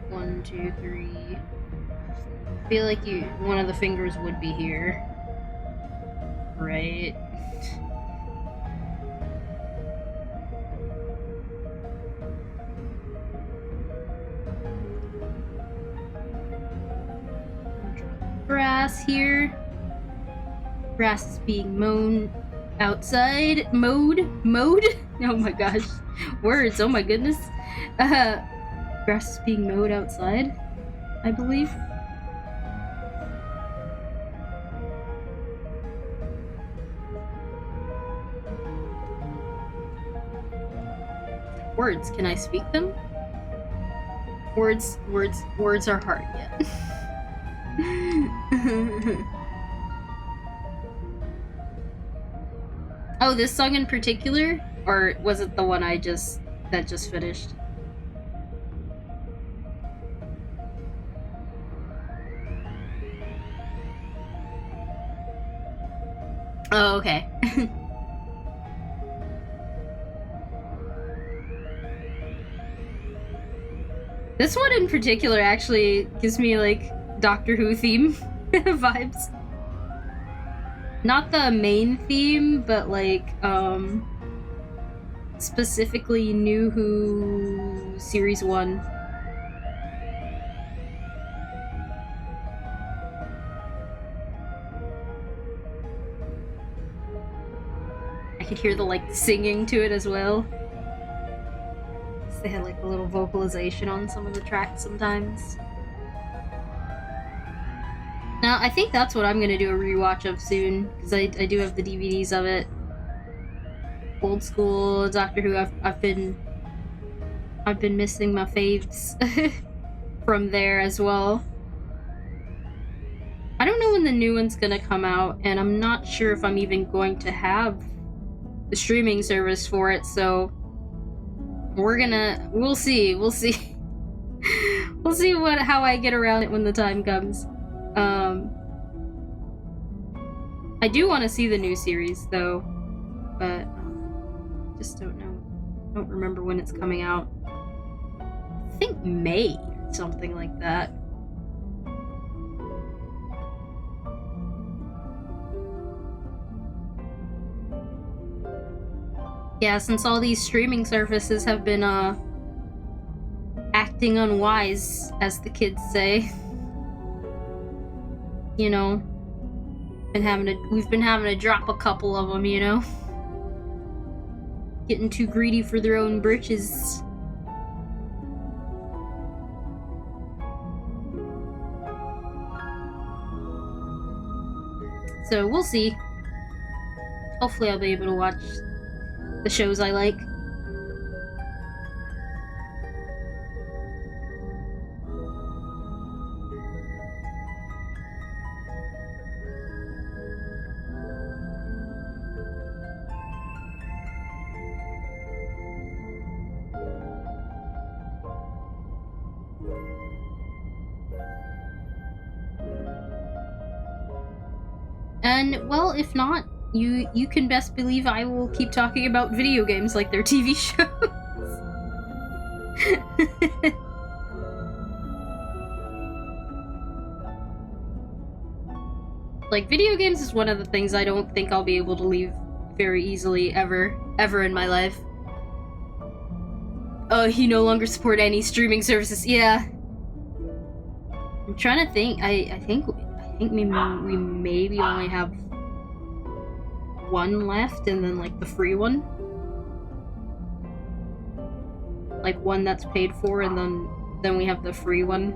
One, two, three. I feel like one of the fingers would be here. Right? Grass here. Grass is being mown outside. Mowed? Oh my gosh. Words, oh my goodness. Grass is being mowed outside, I believe. Words, can I speak them? Words are hard, yeah. Oh, this song in particular? Or was it the one that just finished? Oh, okay. This one in particular actually gives me, like, Doctor Who theme vibes. Not the main theme, but, like, specifically New Who Series 1. I could hear the, like, singing to it as well. They had like a little vocalization on some of the tracks sometimes. Now, I think that's what I'm gonna do a rewatch of soon, because I do have the DVDs of it. Old school Doctor Who. I've been missing my faves from there as well. I don't know when the new one's gonna come out, and I'm not sure if I'm even going to have the streaming service for it, so we'll see. We'll see how I get around it when the time comes. I do want to see the new series though, but just don't know. Don't remember when it's coming out. I think May or something like that. Yeah, since all these streaming services have been, acting unwise, as the kids say. You know, we've been having to drop a couple of them, you know? Getting too greedy for their own britches. So, we'll see. Hopefully I'll be able to watch the shows I like. And, well, if not, you can best believe I will keep talking about video games like they're TV shows. Like, video games is one of the things I don't think I'll be able to leave very easily ever in my life. Oh, you no longer support any streaming services. Yeah. I'm trying to think. I think we maybe only have one left, and then like the free one, like one that's paid for, and then we have the free one.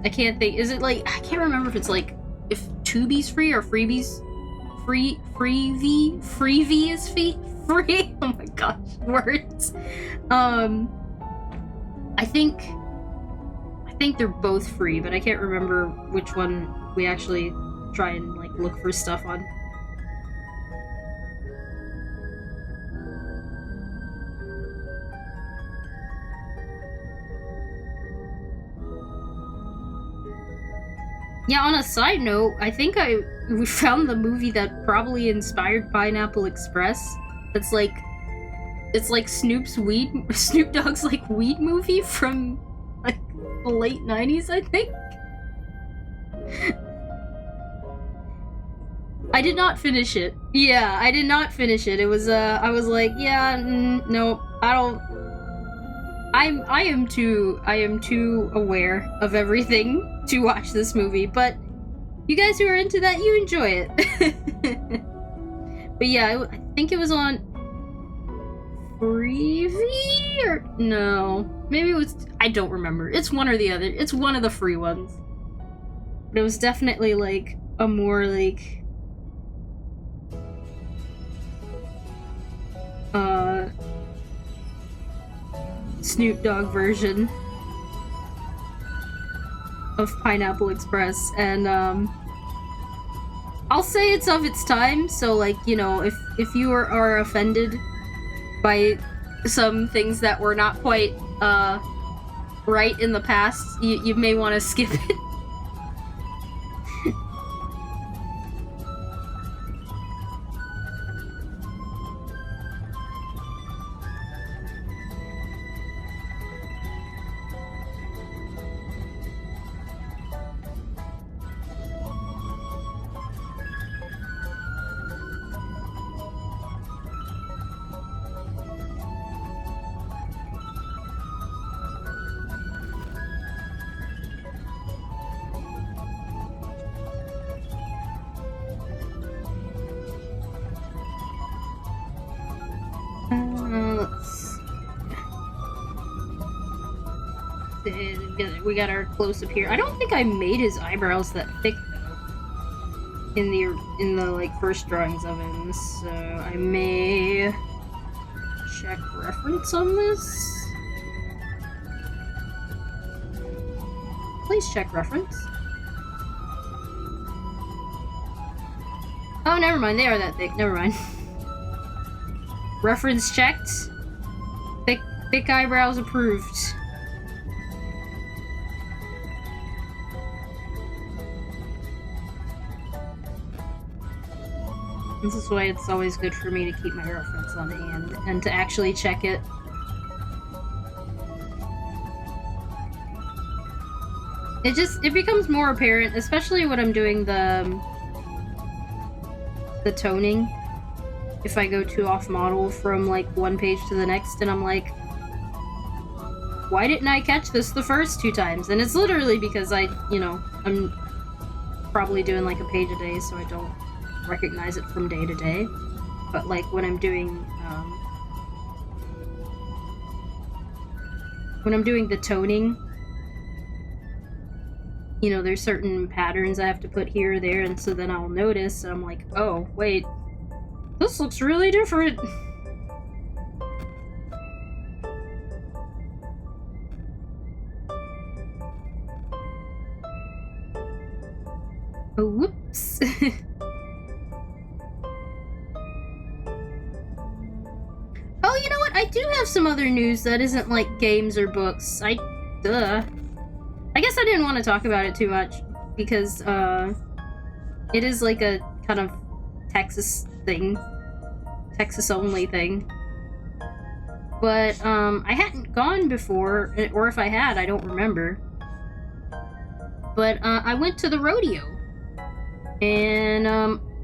I can't think. Is it like, I can't remember if it's like, if Tubi's free or Freebies free is free. Oh my gosh, words. I think they're both free, but I can't remember which one we actually try and like look for stuff on. Yeah, on a side note, I think we found the movie that probably inspired Pineapple Express. It's like Snoop Dogg's like weed movie from like the late 90s, I think. I did not finish it. Yeah, I did not finish it. It was I was like, yeah, no, I don't. I am too aware of everything to watch this movie, but you guys who are into that, you enjoy it. But yeah, I think it was on Freevee, or no, maybe it was, I don't remember. It's one or the other. It's one of the free ones. But it was definitely like a more like Snoop Dogg version of Pineapple Express, and I'll say it's of its time, so like, you know, if you are offended by some things that were not quite right in the past, you may want to skip it. We got our close-up here. I don't think I made his eyebrows that thick though in the like first drawings of him, so I may check reference on this. Please check reference. Oh, never mind. They are that thick. Never mind. Reference checked. Thick eyebrows approved. This is why it's always good for me to keep my reference on hand and to actually check it. It becomes more apparent, especially when I'm doing the toning. If I go too off model from like one page to the next, and I'm like, why didn't I catch this the first 2 times? And it's literally because I'm probably doing like a page a day, so I don't recognize it from day to day. But like when I'm doing the toning, you know, there's certain patterns I have to put here or there, and so then I'll notice, and I'm like, oh wait, this looks really different. Oh, whoops. Oh, you know what? I do have some other news that isn't like games or books. I guess I didn't want to talk about it too much because it is like a kind of Texas thing. Texas only thing. But I hadn't gone before, or if I had, I don't remember. But I went to the rodeo. And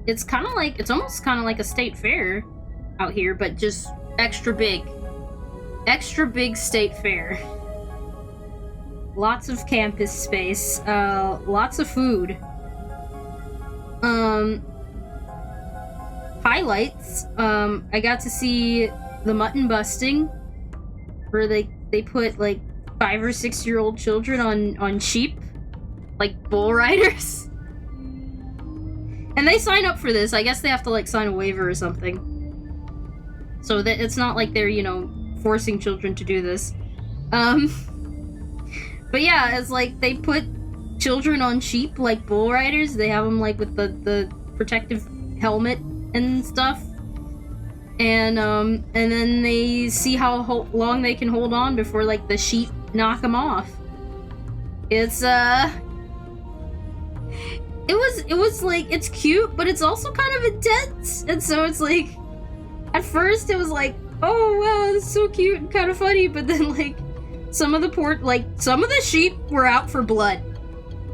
it's almost kind of like a state fair out here, but just extra big state fair. Lots of campus space, lots of food. Highlights, I got to see the mutton busting, where they put like 5 or 6-year-old children on sheep, like bull riders. And they sign up for this. I guess they have to like sign a waiver or something. So that it's not like they're, you know, forcing children to do this. But yeah, it's like they put children on sheep like bull riders. They have them like with the protective helmet and stuff. And then they see how long they can hold on before like the sheep knock them off. It was like, it's cute, but it's also kind of intense. And so it's like, at first it was like, oh wow, that's so cute and kind of funny, but then like some of the sheep were out for blood.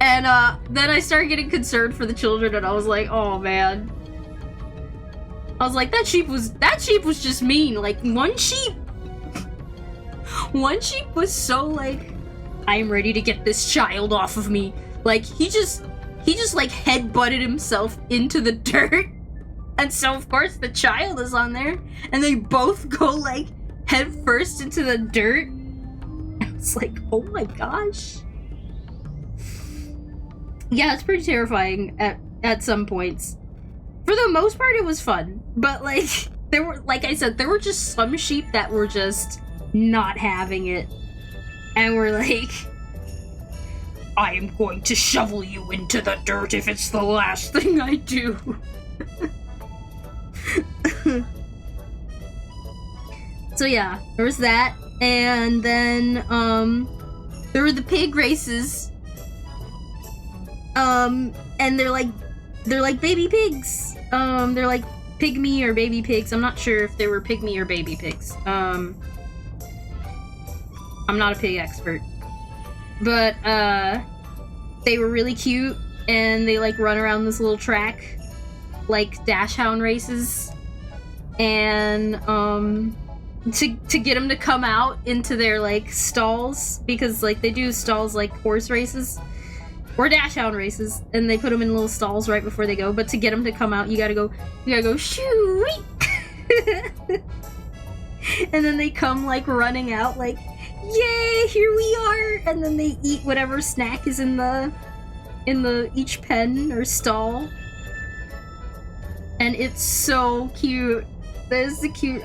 And then I started getting concerned for the children, and I was like, oh man. I was like, that sheep was just mean. Like one sheep was so like, I'm ready to get this child off of me. Like he just like head-butted himself into the dirt. And so of course the child is on there, and they both go like head first into the dirt. I was like, oh my gosh. Yeah, it's pretty terrifying at some points. For the most part, it was fun. But like, there were just some sheep that were just not having it. And we're like, I am going to shovel you into the dirt if it's the last thing I do. So yeah, there was that. And then, there were the pig races. And they're like baby pigs. They're like pygmy or baby pigs. I'm not sure if they were pygmy or baby pigs. I'm not a pig expert. But, they were really cute, and they, like, run around this little track, like dash hound races. And, to get them to come out into their, like, stalls, because, like, they do stalls like horse races. Or dash hound races, and they put them in little stalls right before they go. But to get them to come out, you gotta go shoo. And then they come like running out, like, yay, here we are. And then they eat whatever snack is in the each pen or stall. And it's so cute. That is the cute.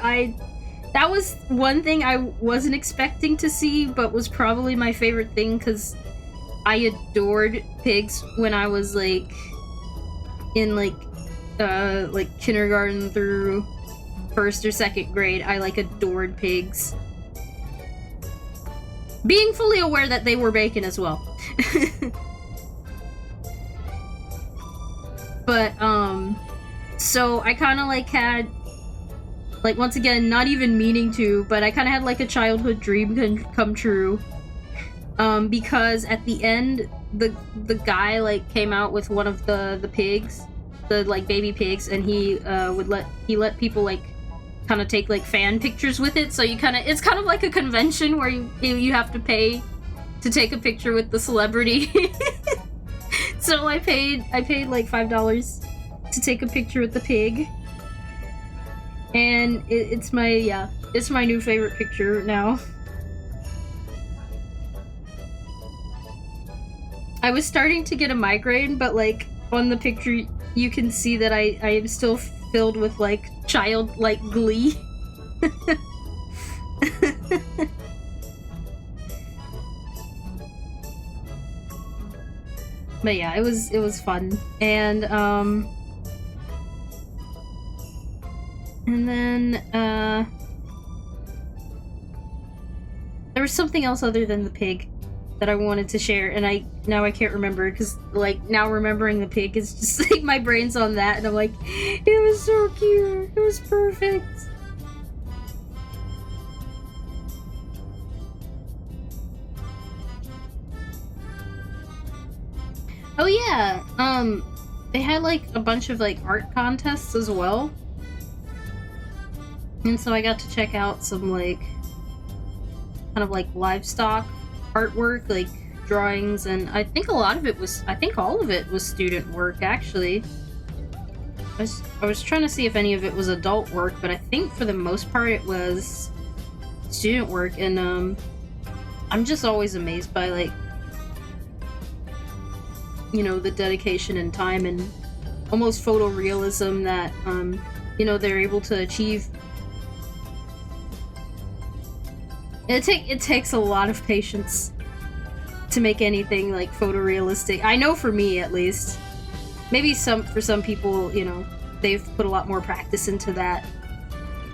That was one thing I wasn't expecting to see, but was probably my favorite thing, because I adored pigs when I was, like, in, like kindergarten through 1st or 2nd grade. I, like, adored pigs. Being fully aware that they were bacon as well. But, so I kind of, like, had, like, once again, not even meaning to, but I kind of had, like, a childhood dream come true. Because at the end, the guy, like, came out with one of the pigs, the, like, baby pigs, and he let people, like, kind of take, like, fan pictures with it. So it's kind of like a convention where you have to pay to take a picture with the celebrity. So I paid like $5 to take a picture with the pig, and it's my new favorite picture now. I was starting to get a migraine, but, like, on the picture, you can see that I am still filled with, like, childlike glee. But yeah, it was fun. And then, there was something else other than the pig that I wanted to share, and now I can't remember, because, like, now remembering the pig is just, like, my brain's on that, and I'm like, it was so cute, it was perfect. Oh yeah, they had, like, a bunch of, like, art contests as well, and so I got to check out some, like, kind of, like, livestock artwork, like drawings, and I think all of it was student work, actually. I was trying to see if any of it was adult work, but I think for the most part it was student work, and I'm just always amazed by, like, you know, the dedication and time and almost photorealism that you know, they're able to achieve. It takes a lot of patience to make anything, like, photorealistic. I know for me, at least. Maybe for some people, you know, they've put a lot more practice into that,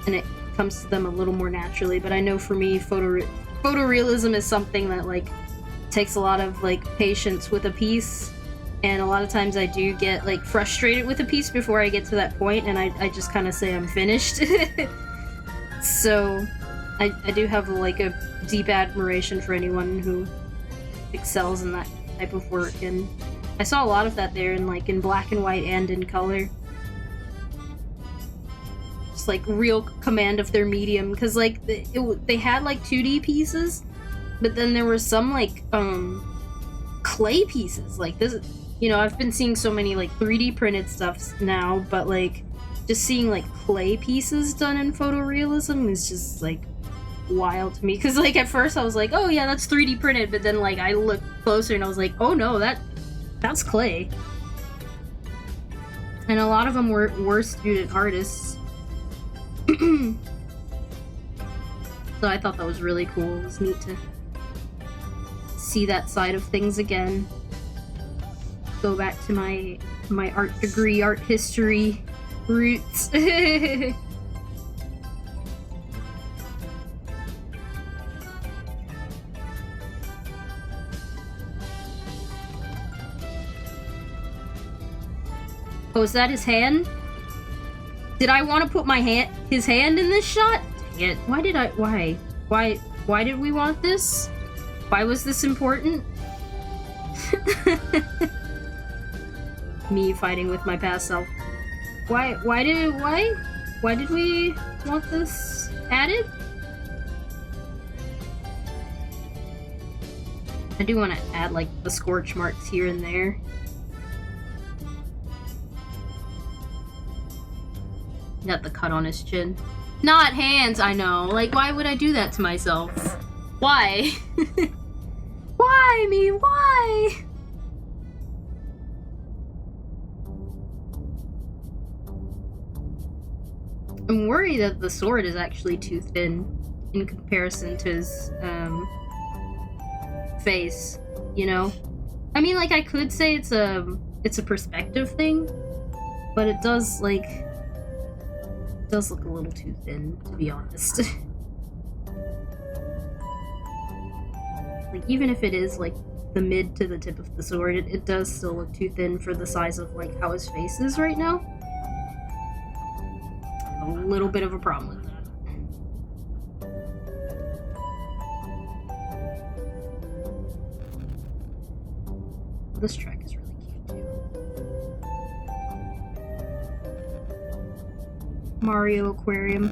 and it comes to them a little more naturally. But I know for me, photorealism is something that, like, takes a lot of, like, patience with a piece. And a lot of times I do get, like, frustrated with a piece before I get to that point, and I just kind of say I'm finished. So I do have, like, a deep admiration for anyone who excels in that type of work, and I saw a lot of that there in black and white and in color. Just, like, real command of their medium, because, like, they had, like, 2D pieces, but then there were some, like, clay pieces. Like, this, you know, I've been seeing so many, like, 3D printed stuff now, but, like, just seeing, like, clay pieces done in photorealism is just, like, wild to me, because, like, at first I was like, oh yeah, that's 3D printed, but then, like, I looked closer and I was like, oh no, that's clay. And a lot of them were student artists. So I thought that was really cool. It was neat to see that side of things again. Go back to my art degree, art history roots. Oh, is that his hand? Did I want to put his hand in this shot? Dang it. Why did we want this? Why was this important? Me fighting with my past self. Why did we want this added? I do want to add, like, the scorch marks here and there. Got the cut on his chin. Not hands, I know. Like, why would I do that to myself? Why? Why me? Why? I'm worried that the sword is actually too thin in comparison to his face, you know? I mean, like, I could say it's a perspective thing, but it does, like, does look a little too thin, to be honest. Like, even if it is, like, the mid to the tip of the sword, it does still look too thin for the size of, like, how his face is right now. I have a little bit of a problem with that. This track is really cute, too. Mario Aquarium.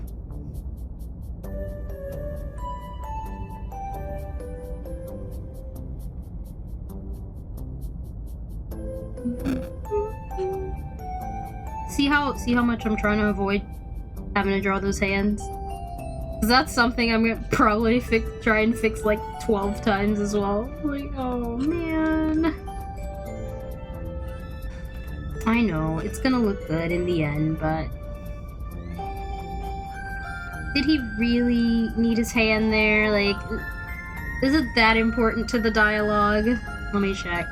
See how much I'm trying to avoid having to draw those hands? 'Cause that's something I'm gonna probably try and fix like 12 times as well. Like, oh man. I know, it's gonna look good in the end, but did he really need his hand there? Like, is it that important to the dialogue? Let me check.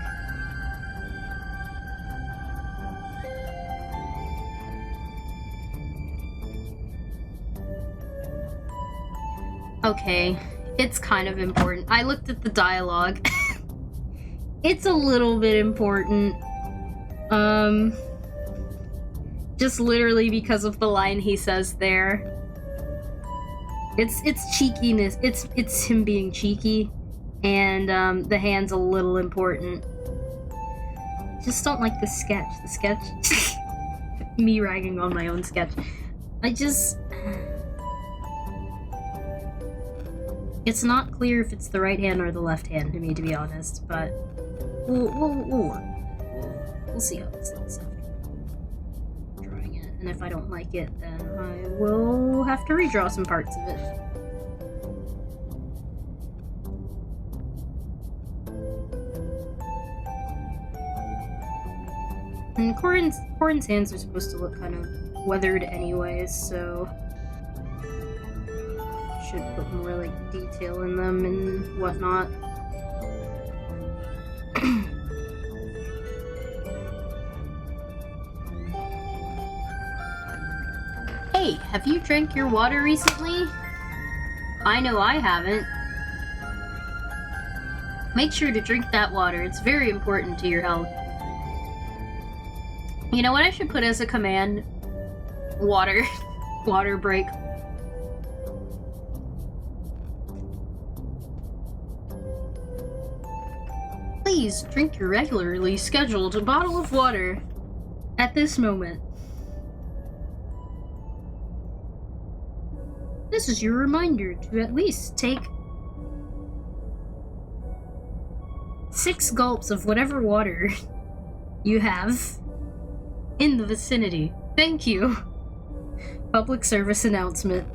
Okay, it's kind of important. I looked at the dialogue. It's a little bit important. Just literally because of the line he says there. It's cheekiness. It's him being cheeky, and the hand's a little important. Just don't like the sketch. The sketch. Me ragging on my own sketch. It's not clear if it's the right hand or the left hand to me, to be honest, but we'll see how this looks after drawing it. And if I don't like it, then I will have to redraw some parts of it. And Corin's hands are supposed to look kind of weathered anyways, so should put more like detail in them and whatnot. Hey, have you drank your water recently? I know I haven't. Make sure to drink that water. It's very important to your health. You know what I should put as a command? Water. Water break. Please drink your regularly scheduled bottle of water at this moment. This is your reminder to at least take 6 gulps of whatever water you have in the vicinity. Thank you. Public service announcement.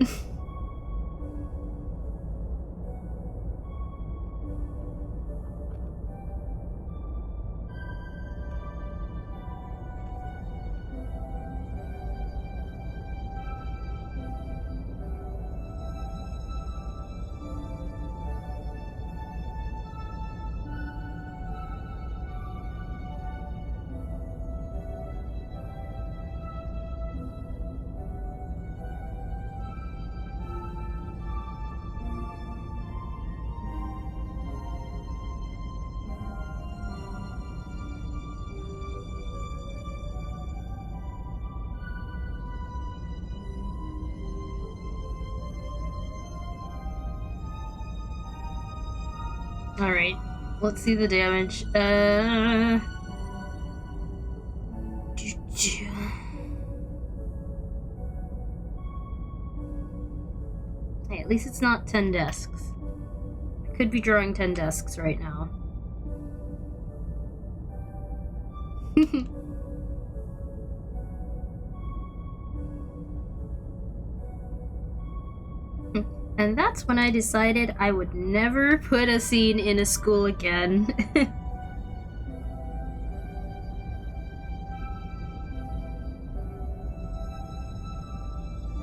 Alright, let's see the damage. Hey, at least it's not 10 desks. I could be drawing 10 desks right now. And that's when I decided I would never put a scene in a school again.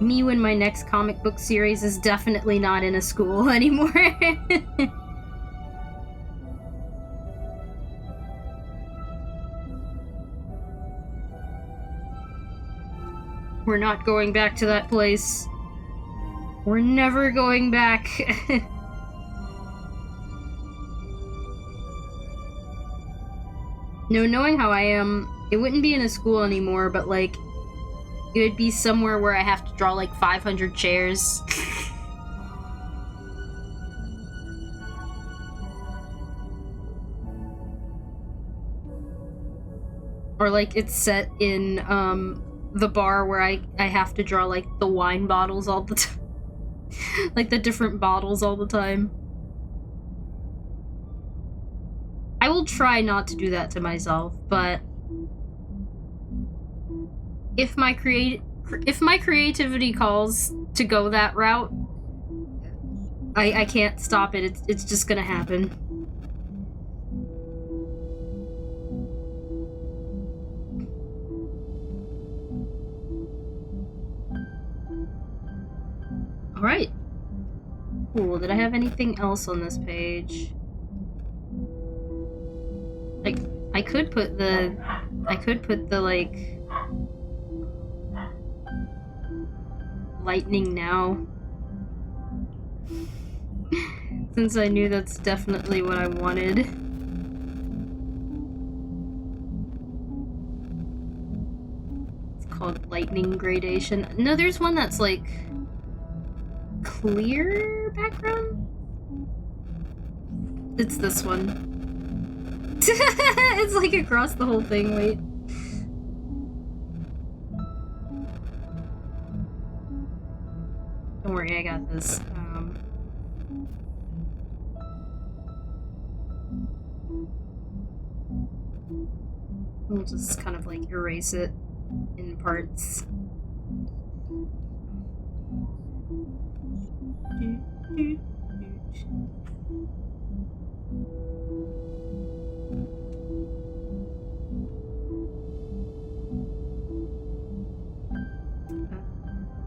Me when my next comic book series is definitely not in a school anymore. We're not going back to that place. We're never going back. No, knowing how I am, it wouldn't be in a school anymore, but like, it would be somewhere where I have to draw like 500 chairs. Or like it's set in the bar where I have to draw like the wine bottles all the time. Like the different bottles all the time. I will try not to do that to myself, but if my creativity calls to go that route, I can't stop it. It's just gonna happen. Alright. Cool. Did I have anything else on this page? Like, I could put the like lightning now. Since I knew that's definitely what I wanted. It's called lightning gradation. No, there's one that's like clear background? It's this one. It's like across the whole thing, wait. Don't worry, I got this. We'll just kind of like erase it in parts.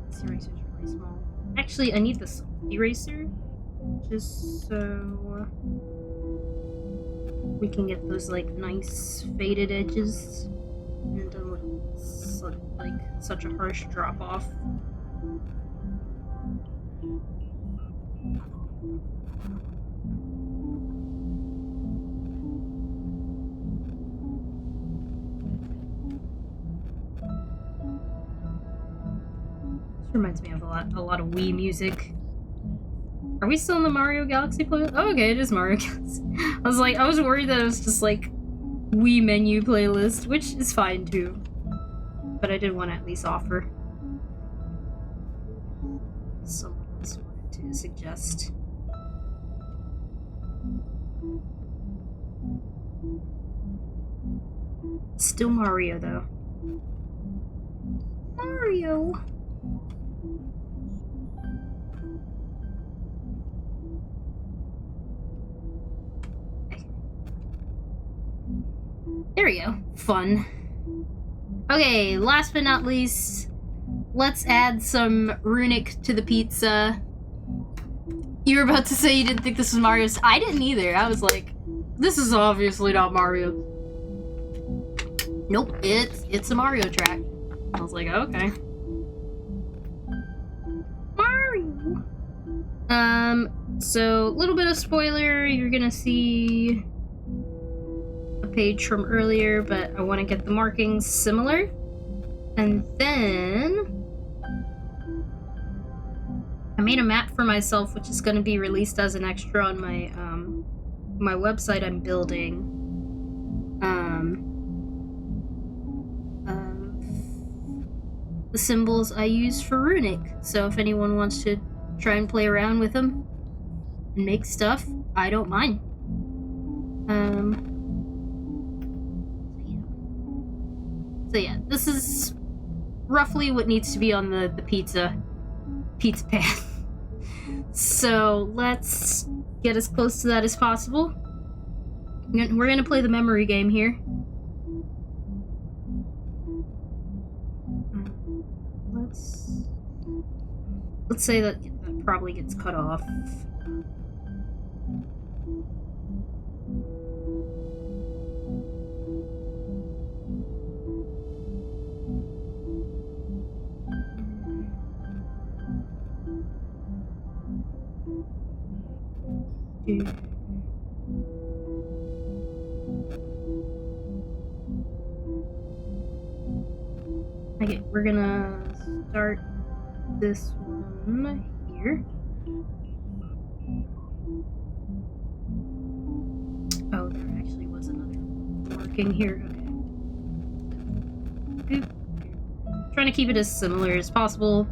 This eraser's really small. Actually, I need this eraser just so we can get those like nice faded edges and it doesn't look like such a harsh drop off. This reminds me of a lot of Wii music. Are we still in the Mario Galaxy playlist? Oh, okay, it is Mario Galaxy. I was worried that it was just like Wii menu playlist, which is fine too. But I did want to at least offer. Someone else wanted to suggest. Still Mario though. Mario! There we go. Fun. Okay, last but not least, let's add some runic to the pizza. You were about to say you didn't think this was Mario's. I didn't either. I was like, this is obviously not Mario. Nope, it's a Mario track. I was like, okay. Mario. So a little bit of spoiler, you're gonna see page from earlier, but I want to get the markings similar. And then I made a map for myself, which is going to be released as an extra on my my website I'm building, the symbols I use for Runic. So if anyone wants to try and play around with them and make stuff, I don't mind. So yeah, this is roughly what needs to be on the pizza pan. So let's get as close to that as possible. We're gonna play the memory game here. Let's say that probably gets cut off. Okay, we're gonna start this one here. Oh, there actually was another working here. Okay. Trying to keep it as similar as possible.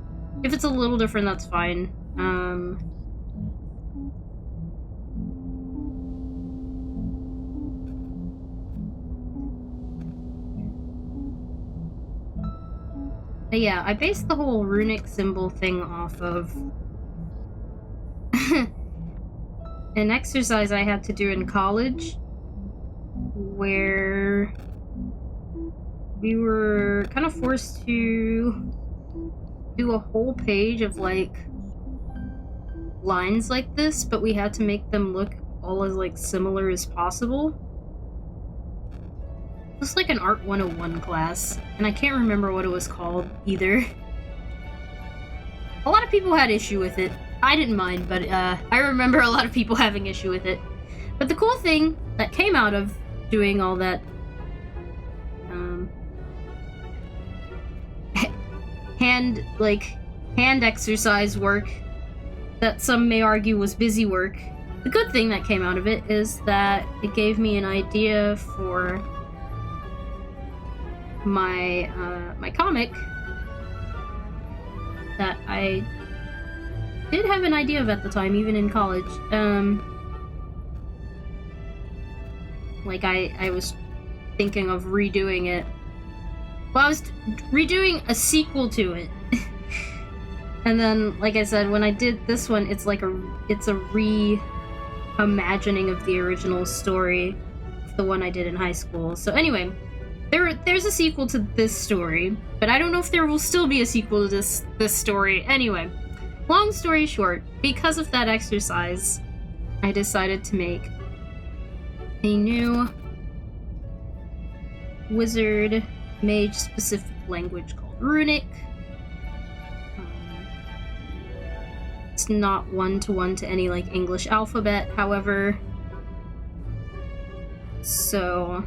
If it's a little different, that's fine. But yeah, I based the whole runic symbol thing off of an exercise I had to do in college where we were kind of forced to do a whole page of like lines like this, but we had to make them look all as like similar as possible. It was like an Art 101 class, and I can't remember what it was called either. A lot of people had issue with it. I didn't mind, but I remember a lot of people having issue with it. But the cool thing that came out of doing all that hand exercise work that some may argue was busy work, the good thing that came out of it is that it gave me an idea for my my comic that I did have an idea of at the time, even in college. Like I was thinking of redoing it. Well, I was redoing a sequel to it. And then, like I said, when I did this one, it's a reimagining of the original story, the one I did in high school. So anyway, there's a sequel to this story, but I don't know if there will still be a sequel to this story. Anyway, long story short, because of that exercise, I decided to make a new wizard mage specific language called Runic. It's not one-to-one to any like English alphabet, however. So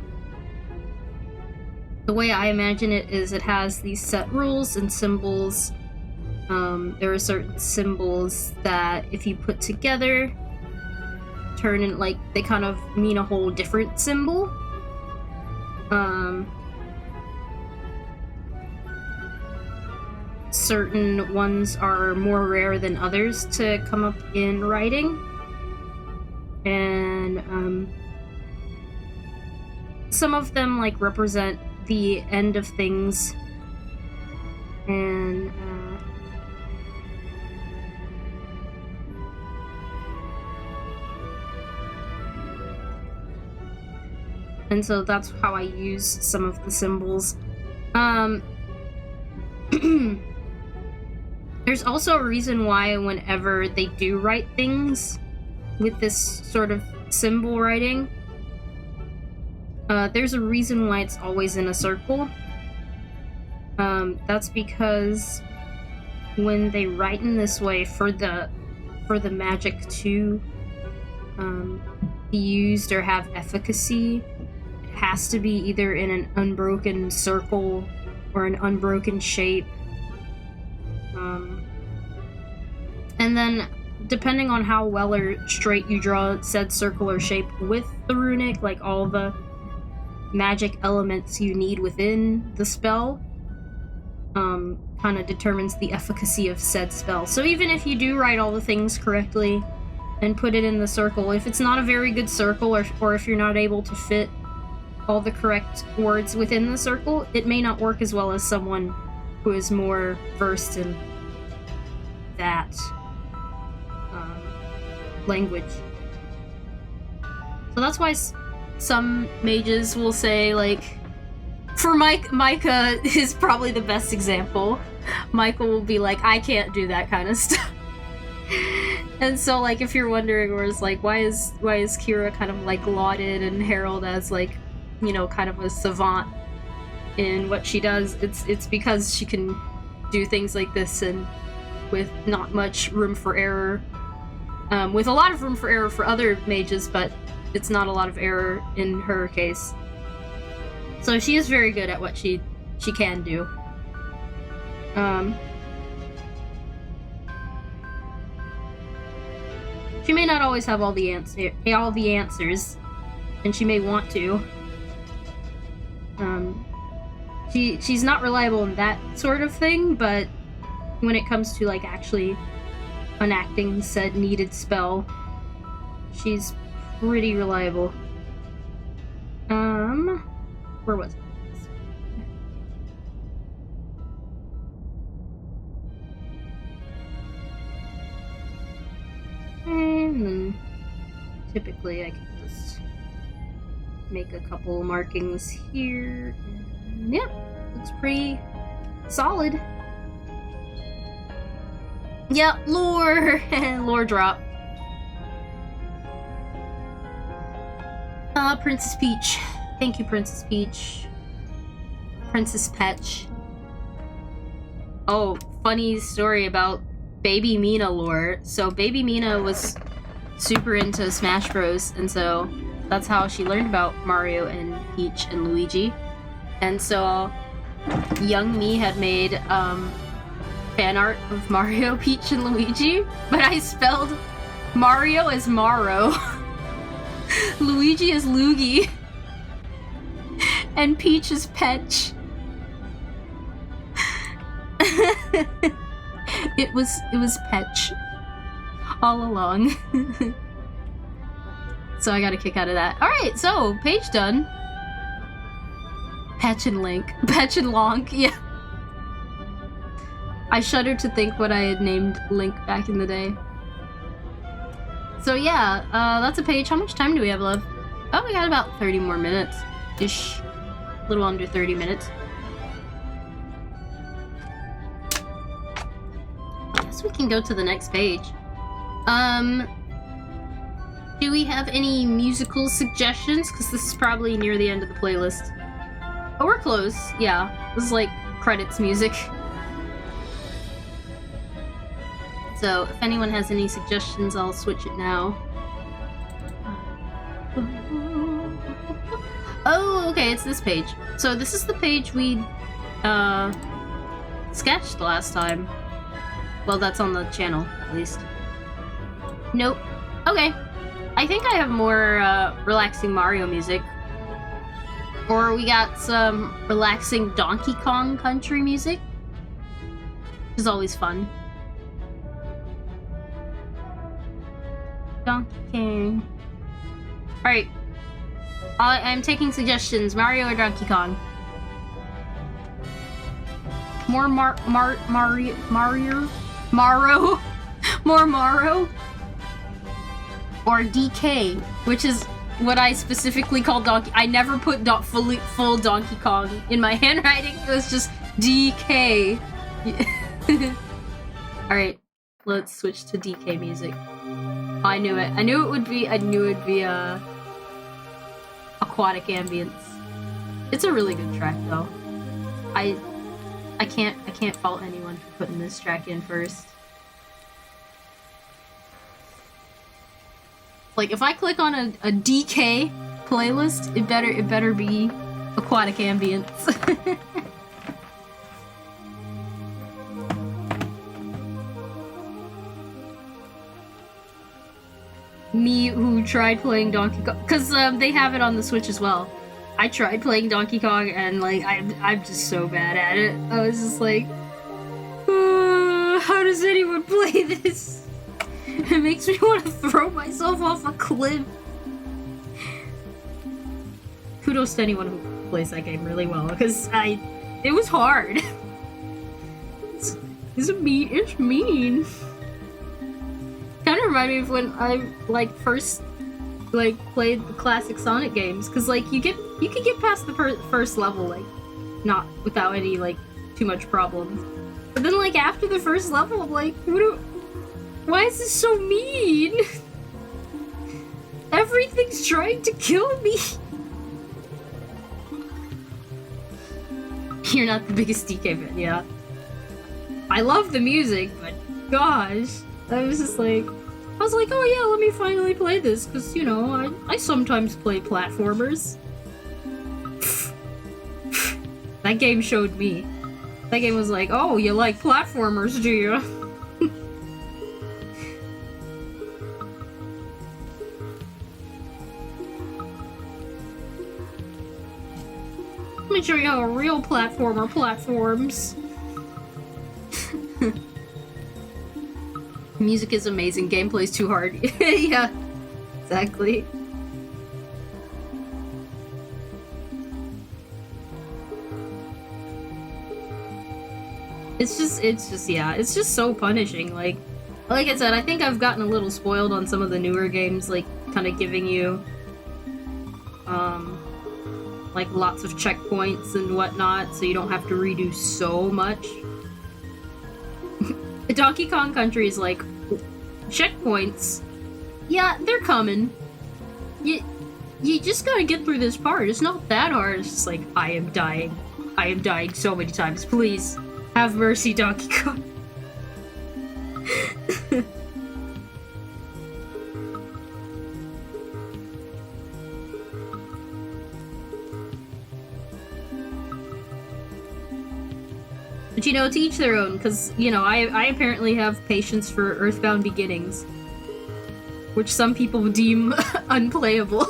the way I imagine it is it has these set rules and symbols. There are certain symbols that if you put together turn in, like, they kind of mean a whole different symbol. Certain ones are more rare than others to come up in writing. And some of them like represent the end of things, and so that's how I use some of the symbols. There's also a reason why whenever they do write things with this sort of symbol writing, there's a reason why it's always in a circle. That's because when they write in this way, for the magic to be used or have efficacy, it has to be either in an unbroken circle or an unbroken shape. And then depending on how well or straight you draw said circle or shape with the runic, like all the magic elements you need within the spell, kind of determines the efficacy of said spell. So even if you do write all the things correctly and put it in the circle, if it's not a very good circle, or if you're not able to fit all the correct words within the circle, it may not work as well as someone who is more versed in that language. So that's why some mages will say, like, for Micah is probably the best example. Micah will be like, I can't do that kind of stuff. And so, like, if you're wondering, where it's like, why is Kira kind of like lauded and heralded as, like, you know, kind of a savant in what she does, it's because she can do things like this, and with not much room for error, with a lot of room for error for other mages, but it's not a lot of error in her case. So she is very good at what she can do. She may not always have all the answers, and she may want to. She's not reliable in that sort of thing, but when it comes to, like, actually enacting said needed spell, she's pretty reliable. Where was it? And then typically I can just make a couple markings here. And yep, looks pretty solid. Yep, lore! Lore drop. Princess Peach. Thank you, Princess Peach. Princess Peach. Oh, funny story about Baby Mena lore. So Baby Mena was super into Smash Bros, and so that's how she learned about Mario and Peach and Luigi. And so young me had made fan art of Mario, Peach, and Luigi, but I spelled Mario as Maro, Luigi as Luigi, and Peach as Petch. It was Petch all along. So I got a kick out of that. Alright, so page done. Petch and Link. Petch and Lonk, yeah. I shudder to think what I had named Link back in the day. So yeah, that's a page. How much time do we have left? Oh, we got about 30 more minutes-ish. A little under 30 minutes. I guess we can go to the next page. Do we have any musical suggestions? Because this is probably near the end of the playlist. Oh, we're close. Yeah, this is like credits music. So, if anyone has any suggestions, I'll switch it now. Oh, okay, it's this page. So this is the page we sketched last time. Well, that's on the channel, at least. Nope. Okay. I think I have more relaxing Mario music. Or we got some relaxing Donkey Kong country music, which is always fun. Donkey Kong. Alright. I'm taking suggestions. Mario or Donkey Kong? More Mario? Maro? More Maro? Or DK, which is what I specifically call Donkey. I never put full Donkey Kong in my handwriting. It was just DK. Alright, let's switch to DK music. I knew it. I knew it would be aquatic ambience. It's a really good track though. I can't fault anyone for putting this track in first. Like, if I click on a DK playlist, it better be aquatic ambience. me who tried playing Donkey Kong, because they have it on the Switch as well. I tried playing Donkey Kong and like I'm just so bad at it. I was just like, how does anyone play this? It makes me want to throw myself off a cliff. Kudos to anyone who plays that game really well, because it was hard. It's mean. Kind of remind me of when I like first like played the classic Sonic games, because like you can get past the first level like not without any like too much problems, but then like after the first level I'm like, why is this so mean? Everything's trying to kill me. You're not the biggest DK fan, yeah. I love the music, but gosh, I was like, oh yeah, let me finally play this, because, you know, I sometimes play platformers. That game showed me. That game was like, oh, you like platformers, do you? Let me show you how a real platformer platforms. Music is amazing, gameplay's too hard. Yeah, exactly. It's just so punishing. Like I said, I think I've gotten a little spoiled on some of the newer games, like kind of giving you like lots of checkpoints and whatnot, so you don't have to redo so much. Donkey Kong Country is like, checkpoints, yeah, they're coming. You just gotta get through this part. It's not that hard. It's just like, I am dying so many times. Please have mercy, Donkey Kong. But you know, to each their own, because, you know, I apparently have patience for Earthbound Beginnings, which some people deem unplayable.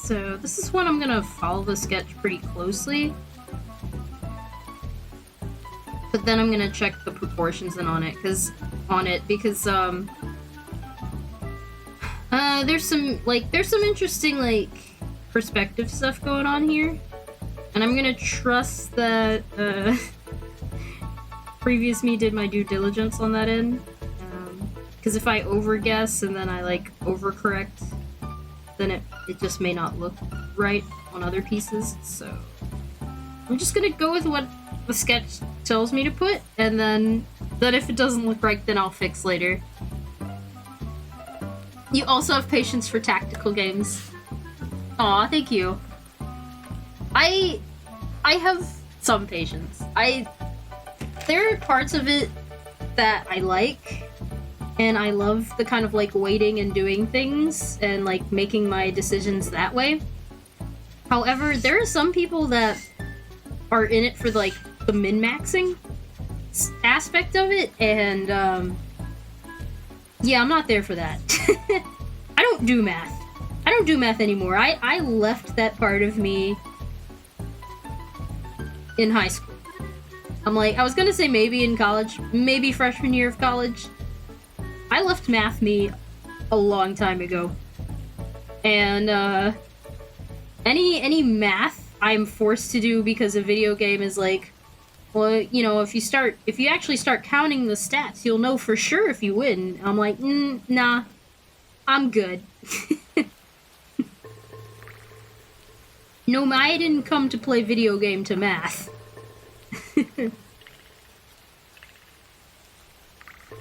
So this is one I'm gonna follow the sketch pretty closely, but then I'm gonna check the proportions in on it because there's some interesting like perspective stuff going on here, and I'm gonna trust that previous me did my due diligence on that end, because if I overguess and then I like overcorrect, then it just may not look right on other pieces, so I'm just gonna go with what the sketch tells me to put, and then if it doesn't look right, then I'll fix later. You also have patience for tactical games. Aw, thank you. I have some patience. There are parts of it that I like, and I love the kind of like waiting and doing things and like making my decisions that way. However, there are some people that are in it for like the min-maxing aspect of it, and yeah, I'm not there for that. I don't do math. I don't do math anymore. I left that part of me in high school. I'm like, I was gonna say maybe in college, maybe freshman year of college. I left math me a long time ago. And any math I'm forced to do because a video game is like, well, you know, if you actually start counting the stats, you'll know for sure if you win. I'm like, nah, I'm good. No, I didn't come to play video game to math.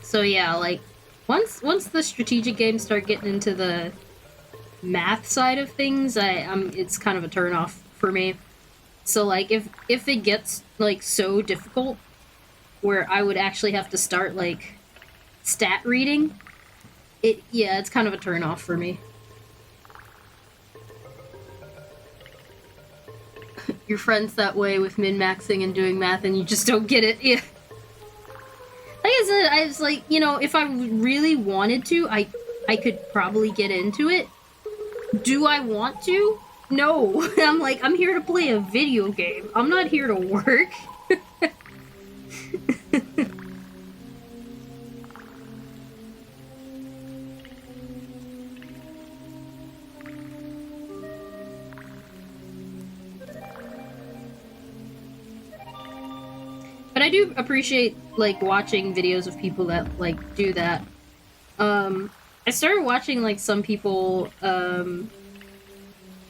So yeah, like once the strategic games start getting into the math side of things, it's kind of a turn off for me. So like if it gets like so difficult where I would actually have to start like stat reading, it's kind of a turn off for me. Your friend's that way with min-maxing and doing math and you just don't get it. Yeah. Like I said, I was like, you know, if I really wanted to, I could probably get into it. Do I want to? No. I'm like, I'm here to play a video game. I'm not here to work. But I do appreciate, like, watching videos of people that, like, do that. I started watching, like, some people,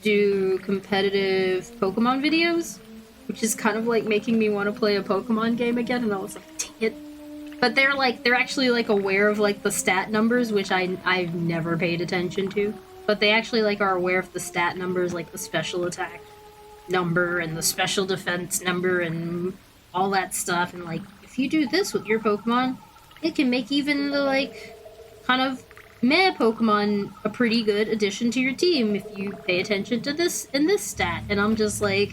do competitive Pokemon videos, which is kind of, like, making me want to play a Pokemon game again, and I was like, dang it. But they're actually, like, aware of, like, the stat numbers, which I've never paid attention to. But they actually, like, are aware of the stat numbers, like the special attack number and the special defense number and all that stuff, and like if you do this with your Pokemon, it can make even the like kind of meh Pokemon a pretty good addition to your team if you pay attention to this and this stat. And I'm just like,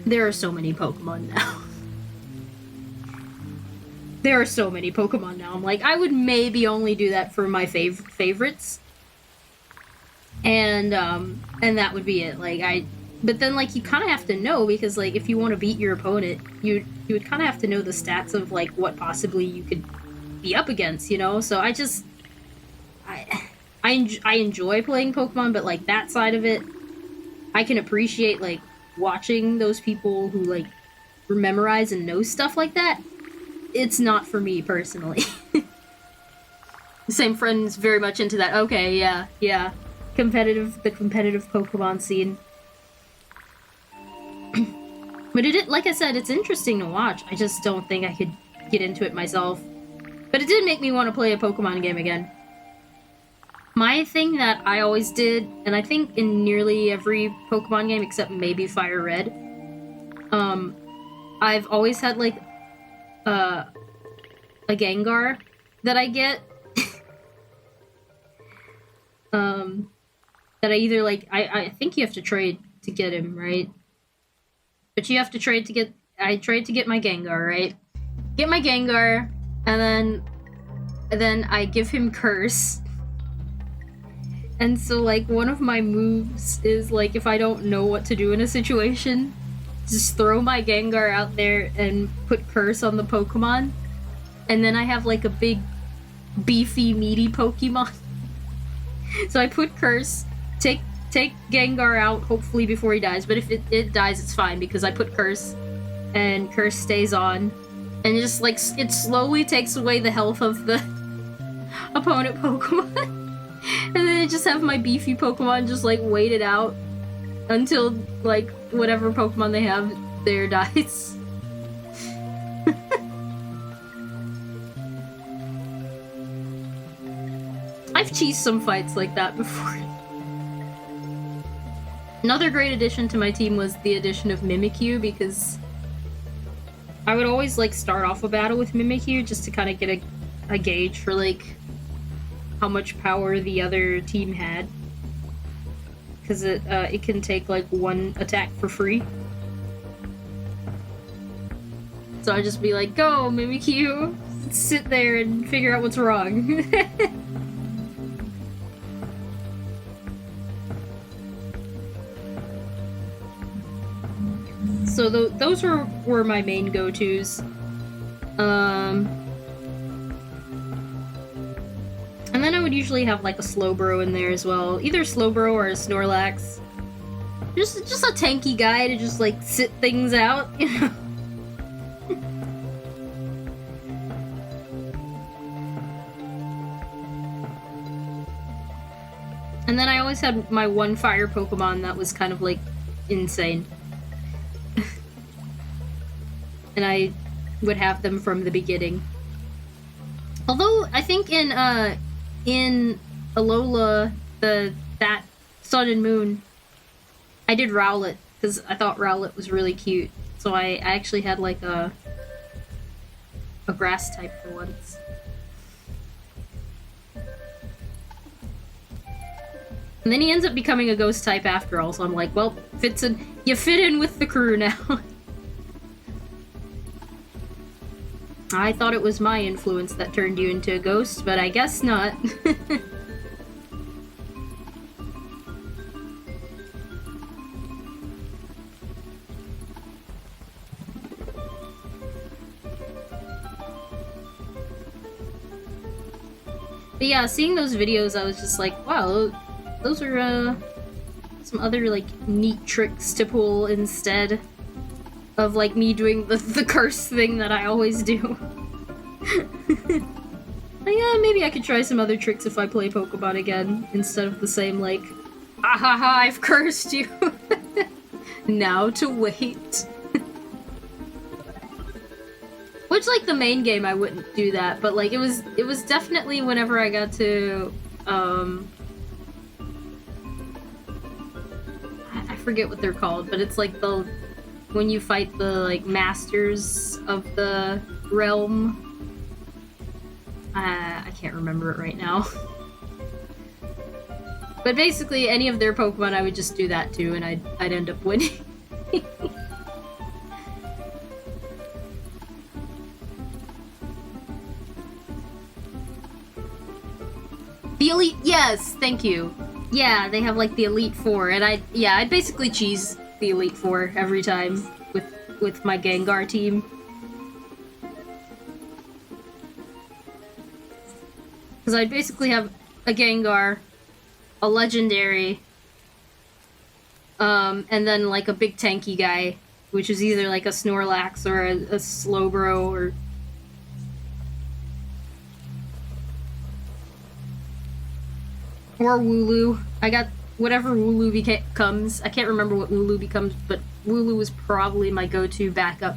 there are so many Pokemon now. There are so many Pokemon now. I'm like, I would maybe only do that for my favorites, and that would be it. Like but then, like, you kind of have to know, because, like, if you want to beat your opponent, you would kind of have to know the stats of, like, what possibly you could be up against, you know? So I enjoy playing Pokemon, but, like, that side of it, I can appreciate, like, watching those people who, like, memorize and know stuff like that. It's not for me, personally. The same friend's very much into that. Okay, yeah. The competitive Pokemon scene. But like I said, it's interesting to watch. I just don't think I could get into it myself. But it did make me want to play a Pokemon game again. My thing that I always did, and I think in nearly every Pokemon game except maybe Fire Red, I've always had like a Gengar that I get. That I either like I think you have to trade to get him, right? But you have to trade to get... I trade to get my Gengar, right? Get my Gengar, and then I give him Curse. And so, like, one of my moves is, like, if I don't know what to do in a situation, just throw my Gengar out there and put Curse on the Pokemon. And then I have, like, a big, beefy, meaty Pokemon. So I put Curse, take Gengar out, hopefully before he dies, but if it dies, it's fine, because I put Curse, and Curse stays on, and it just, like, it slowly takes away the health of the opponent Pokemon, and then I just have my beefy Pokemon just, like, wait it out until, like, whatever Pokemon they have there dies. I've cheesed some fights like that before. Another great addition to my team was the addition of Mimikyu, because I would always, like, start off a battle with Mimikyu just to kind of get a gauge for, like, how much power the other team had. Because it can take, like, one attack for free. So I'd just be like, go, Mimikyu! Sit there and figure out what's wrong. So those were my main go-tos. And then I would usually have like a Slowbro in there as well. Either Slowbro or a Snorlax. Just a tanky guy to just like sit things out, you know? And then I always had my one fire Pokemon that was kind of like insane. And would have them from the beginning. Although I think in Alola, that Sun and Moon, I did Rowlet because I thought Rowlet was really cute. So I actually had like a grass type for once. And then he ends up becoming a ghost type after all, so I'm like, well, you fit in with the crew now. I thought it was my influence that turned you into a ghost, but I guess not. But yeah, seeing those videos, I was just like, wow, those are some other like neat tricks to pull instead of like me doing the curse thing that I always do. Yeah, maybe I could try some other tricks if I play Pokemon again instead of the same like, ah ha ha, I've cursed you. Now to wait. Which, like, the main game, I wouldn't do that, but, like, it was definitely whenever I got to, I forget what they're called, but it's, like, when you fight the, like, masters of the realm. I can't remember it right now. But basically, any of their Pokemon, I would just do that too, and I'd end up winning. The Elite, yes, thank you. Yeah, they have like the Elite Four, and I'd basically cheese the Elite Four every time with my Gengar team. Because I'd basically have a Gengar, a Legendary, and then like a big tanky guy, which is either like a Snorlax or a Slowbro or... Or Wooloo. I got whatever Wooloo becomes. I can't remember what Wooloo becomes, but Wooloo was probably my go-to backup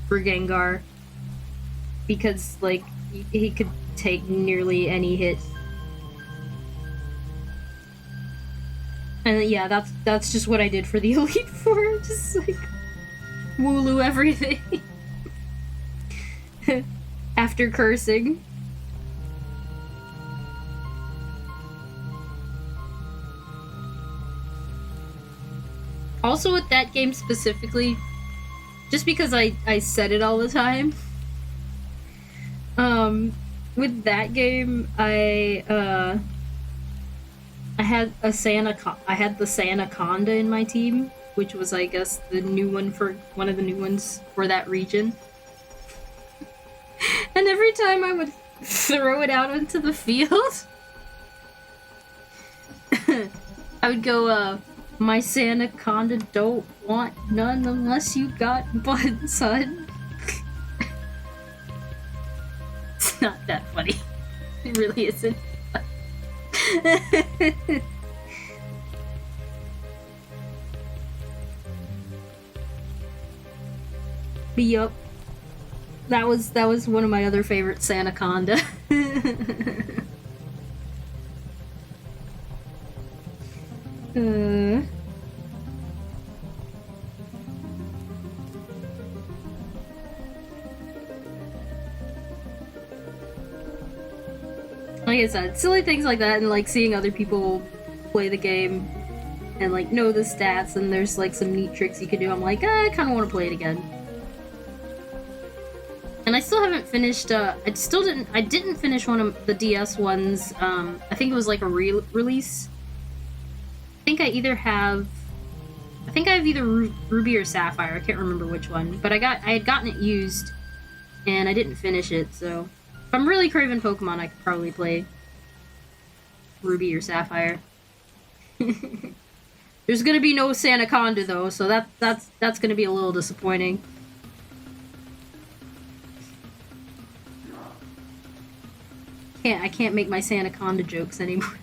for Gengar. Because, like, he could take nearly any hit. And yeah, that's just what I did for the Elite Four. Just, like, Wooloo everything. After cursing. Also with that game specifically, just because I said it all the time, with that game, I had the Sanaconda in my team, which was, I guess, the new one for one of the new ones for that region. And every time I would throw it out into the field, I would go, my Sanaconda don't want none unless you got one, son. It's not that funny. It really isn't. But yup. That was one of my other favorite Sanaconda. Like I said, silly things like that, and like seeing other people play the game and like know the stats, and there's like some neat tricks you can do. I'm like, I kind of want to play it again. And I still haven't finished. I didn't finish one of the DS ones. I think it was like a release. I think I have either Ruby or Sapphire. I can't remember which one, but I had gotten it used, and I didn't finish it. So if I'm really craving Pokemon, I could probably play Ruby or Sapphire. There's gonna be no Sanaconda though, so that's gonna be a little disappointing. I can't make my Sanaconda jokes anymore.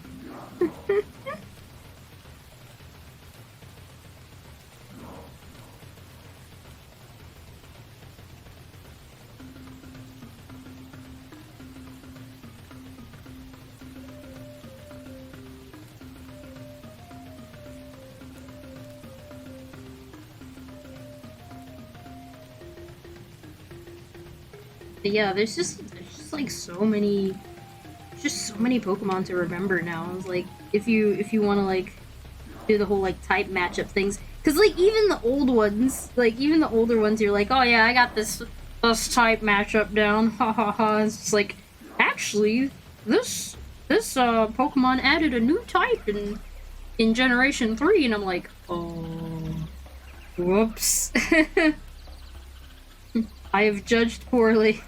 But yeah, there's just like so many, just so many Pokemon to remember now. I was like, if you want to like do the whole like type matchup things, because like even the old ones, like even the older ones, you're like, oh yeah, I got this type matchup down, ha ha ha. It's just like, actually, this Pokemon added a new type in Generation 3, and I'm like, oh, whoops. I have judged poorly.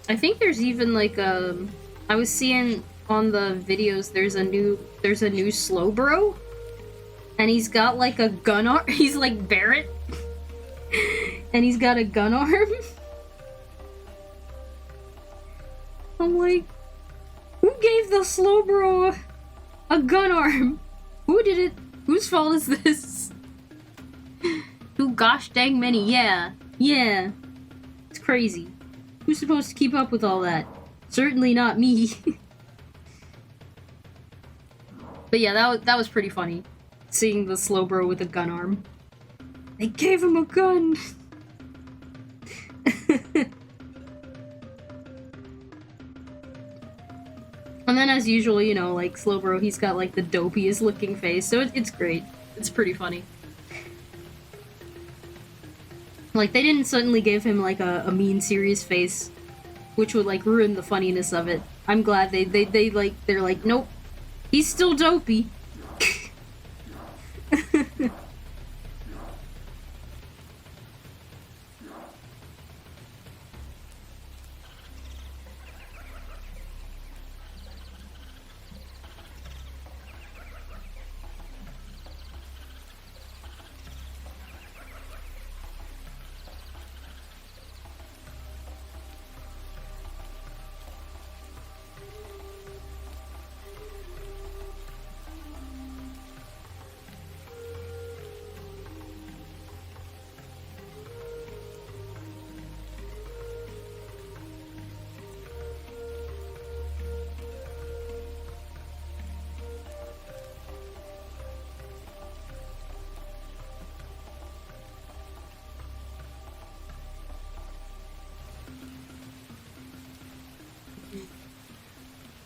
I think there's even like I was seeing on the videos there's a new Slowbro, and he's got like a gun arm. He's like Barrett, and he's got a gun arm. I'm like, who gave the Slowbro a gun arm? Who did it? Whose fault is this? Who gosh dang many? Yeah. It's crazy. Who's supposed to keep up with all that? Certainly not me. But yeah, that was pretty funny. Seeing the Slowbro with a gun arm. They gave him a gun! And then as usual, you know, like Slowbro, he's got like the dopiest looking face, so it's great. It's pretty funny. Like, they didn't suddenly give him, like, a mean, serious face, which would, like, ruin the funniness of it. I'm glad they're like, nope, he's still dopey.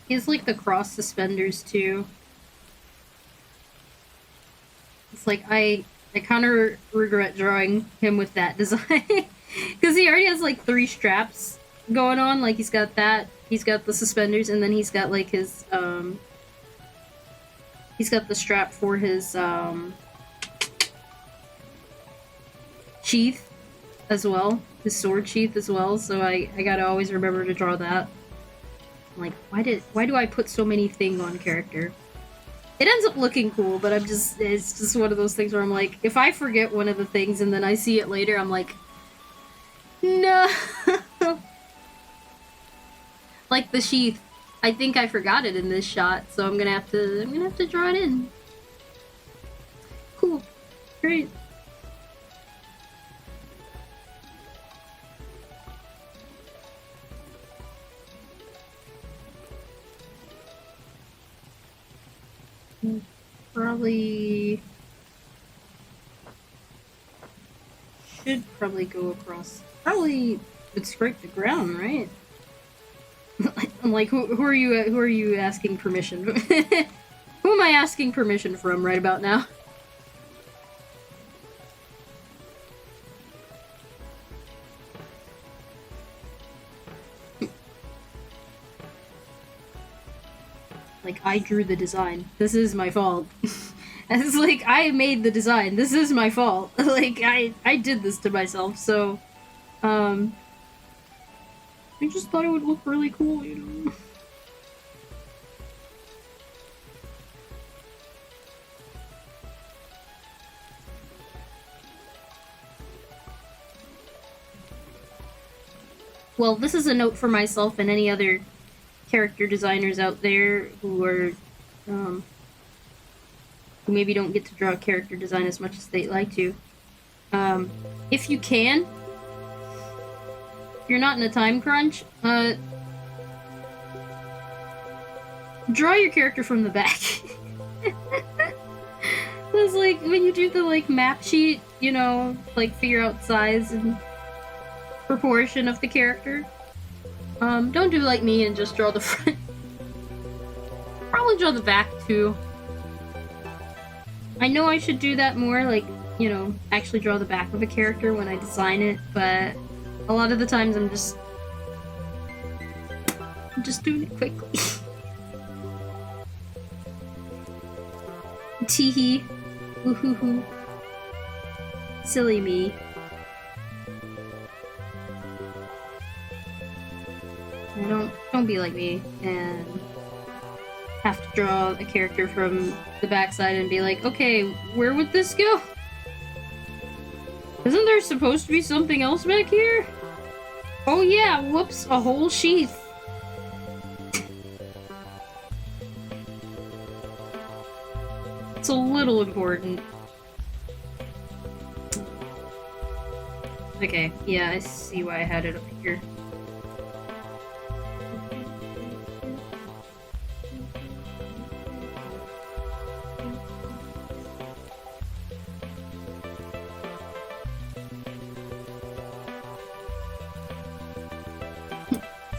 He has, like, the cross suspenders, too. It's like, I kind of regret drawing him with that design. Because he already has, like, 3 straps going on. Like, he's got that, he's got the suspenders, and then he's got, like, his, he's got the strap for his, sheath as well. His sword sheath as well, so I gotta always remember to draw that. Like, why do I put so many things on character? It ends up looking cool, but it's just one of those things where I'm like, if I forget one of the things and then I see it later, I'm like, no. Like the sheath. I think I forgot it in this shot, so I'm gonna have to draw it in. Cool. Great. Probably should probably go across. Probably would scrape the ground, right? I'm like, who are you asking permission? Who am I asking permission from right about now? Like, I drew the design. This is my fault. It's like, I made the design. This is my fault. Like, I did this to myself, so, I just thought it would look really cool, you know? Well, this is a note for myself and any other character designers out there who are, who maybe don't get to draw character design as much as they'd like to. If you can, if you're not in a time crunch, draw your character from the back. It's like when you do the like map sheet, you know, like figure out size and proportion of the character. Don't do like me and just draw the front. Probably draw the back too. I know I should do that more, like, you know, actually draw the back of a character when I design it, but a lot of the times I'm just doing it quickly. Teehee. Woohoo. Silly me. Don't be like me and have to draw a character from the backside and be like, okay, where would this go? Isn't there supposed to be something else back here? Oh yeah, whoops, a whole sheath. It's a little important. Okay, yeah, I see why I had it up here.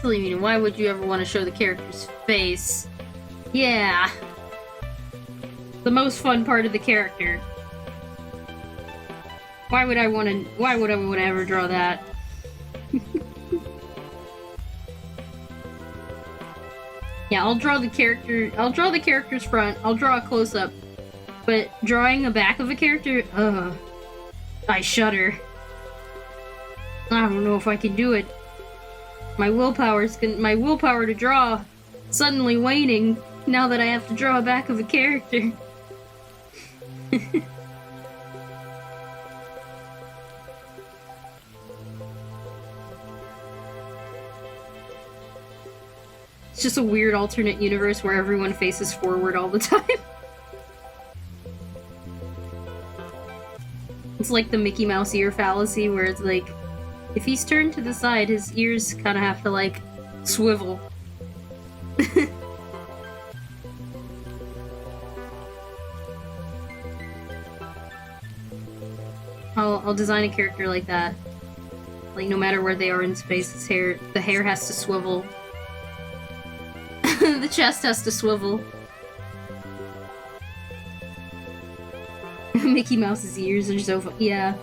Silly me, why would you ever want to show the character's face? Yeah. The most fun part of the character. Why would I want to ever draw that? Yeah, I'll draw the character's front, I'll draw a close-up. But drawing the back of a character, I shudder. I don't know if I can do it. My willpower to draw suddenly waning now that I have to draw a back of a character. It's just a weird alternate universe where everyone faces forward all the time. It's like the Mickey Mouse ear fallacy where it's like, if he's turned to the side, his ears kind of have to, like, swivel. I'll design a character like that. Like, no matter where they are in space, the hair has to swivel. The chest has to swivel. Mickey Mouse's ears are so yeah.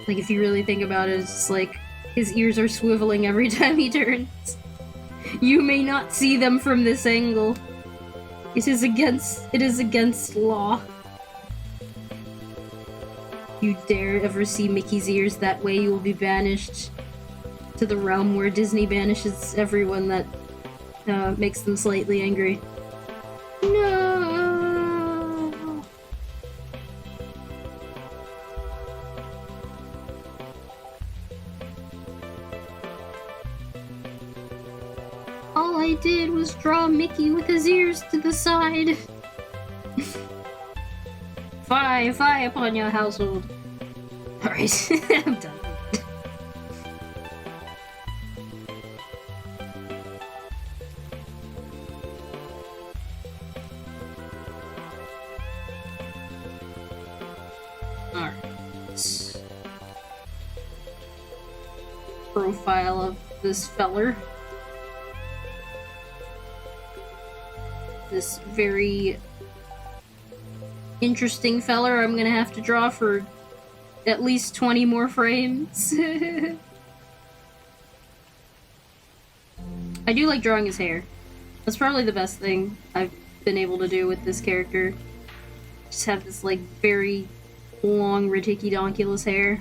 Like, if you really think about it, it's just like, his ears are swiveling every time he turns. You may not see them from this angle. It is against law. You dare ever see Mickey's ears that way, you will be banished to the realm where Disney banishes everyone that makes them slightly angry. No! All I did was draw Mickey with his ears to the side. Fie upon your household. Alright, I'm done. Alright. Profile of this feller. This very interesting feller I'm gonna have to draw for at least 20 more frames. I do like drawing his hair. That's probably the best thing I've been able to do with this character. Just have this, like, very long, ridiculous hair.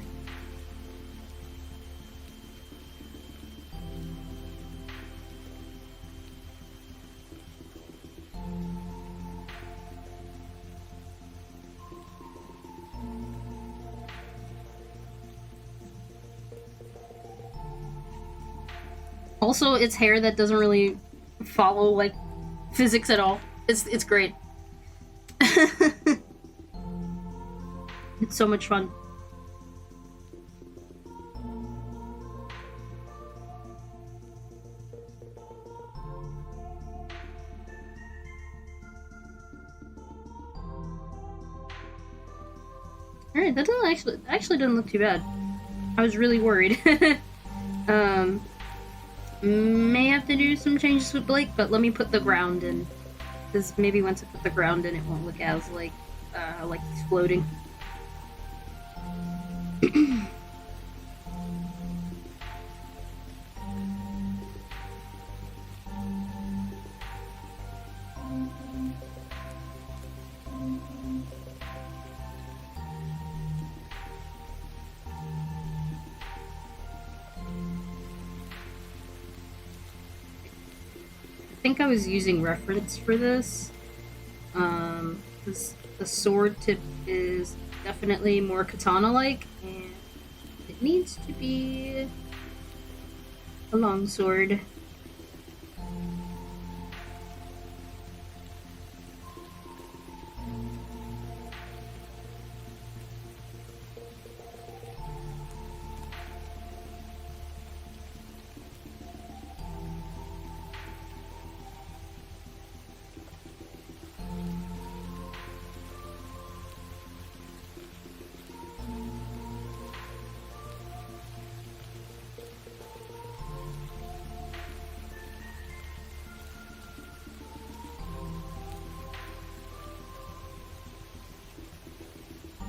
Also, it's hair that doesn't really follow, like, physics at all. It's great. It's so much fun. Alright, that doesn't actually doesn't look too bad. I was really worried. May have to do some changes with Blake, but let me put the ground in. Because maybe once I put the ground in, it won't look as like he's floating. I think I was using reference for this. Because the sword tip is definitely more katana-like, and it needs to be a long sword.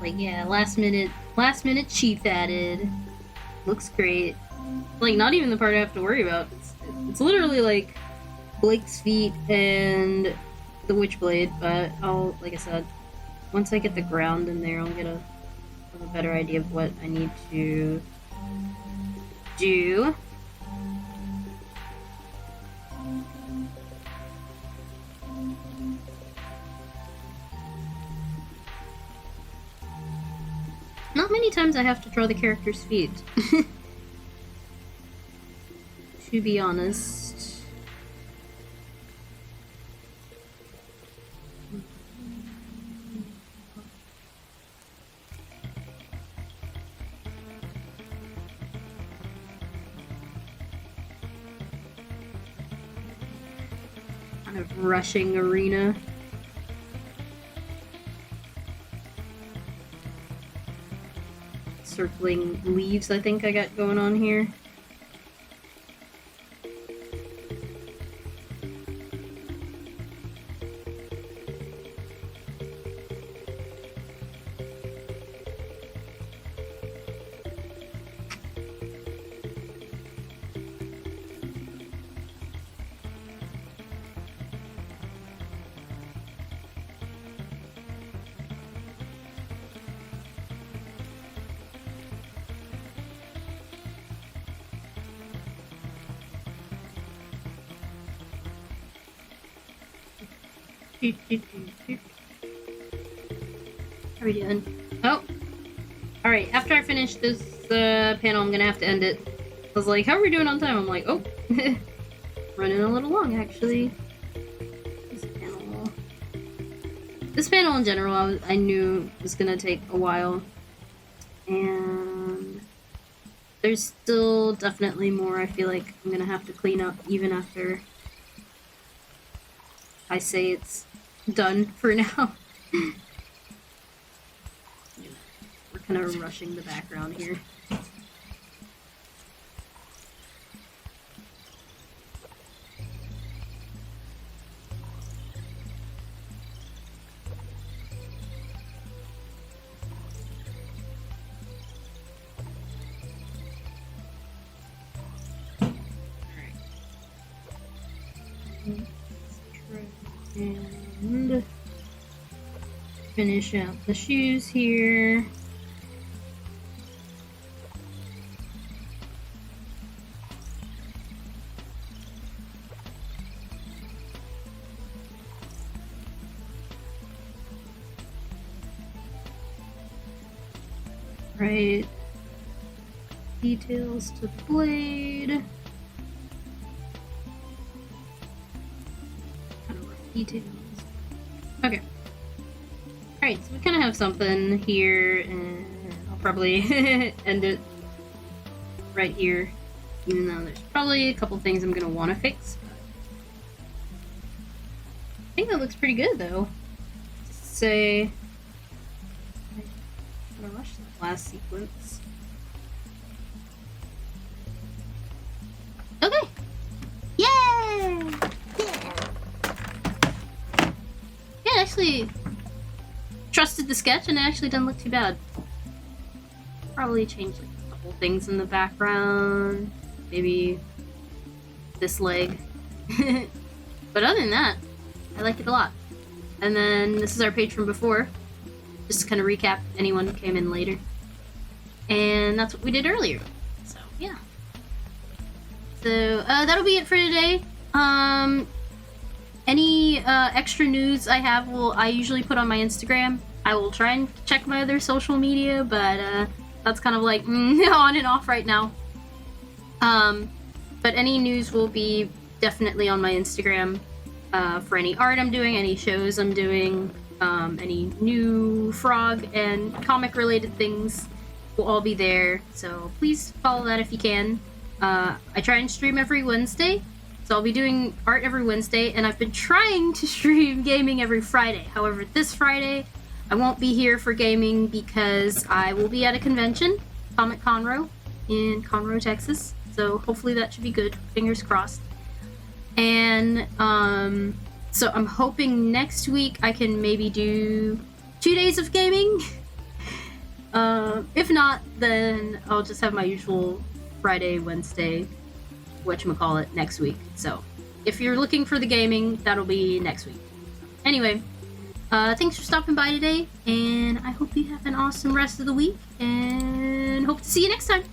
Like, yeah, last minute sheath added. Looks great. Like, not even the part I have to worry about. It's literally like Blake's feet and the Witchblade, but like I said, once I get the ground in there, I'll get a better idea of what I need to do. Not many times I have to draw the character's feet. To be honest. Kind of rushing arena. Circling leaves, I think I got going on here. How are we doing? Oh! Alright, after I finish this panel, I'm gonna have to end it. I was like, how are we doing on time? I'm like, oh! Running a little long, actually. This panel in general, I knew was gonna take a while. And there's still definitely more I feel like I'm gonna have to clean up even after I say it's done for now. We're kind of rushing the background here. And finish out the shoes here. Right. Details to the blade. Details. Okay. Alright, so we kind of have something here, and I'll probably end it right here, even though there's probably a couple things I'm going to want to fix. I think that looks pretty good, though. Say, I'm gonna rush the last sequence. Okay! Yay! Yeah! Yeah, I actually trusted the sketch and it actually doesn't look too bad. Probably change like a couple things in the background. Maybe this leg. But other than that, I like it a lot. And then this is our page from before. Just to kind of recap anyone who came in later. And that's what we did earlier. So, yeah. So, that'll be it for today. Any extra news I have I usually put on my Instagram. I will try and check my other social media, but that's kind of like on and off right now. But any news will be definitely on my Instagram for any art I'm doing, any shows I'm doing, any new frog and comic related things will all be there. So please follow that if you can. I try and stream every Wednesday. So I'll be doing art every Wednesday, and I've been trying to stream gaming every Friday. However, this Friday, I won't be here for gaming because I will be at a convention, Comic Conroe, in Conroe, Texas. So hopefully that should be good. Fingers crossed. And so I'm hoping next week I can maybe do 2 days of gaming. If not, then I'll just have my usual Friday, Wednesday, whatchamacallit, next week. So if you're looking for the gaming, that'll be next week. Anyway, thanks for stopping by today, and I hope you have an awesome rest of the week, and hope to see you next time.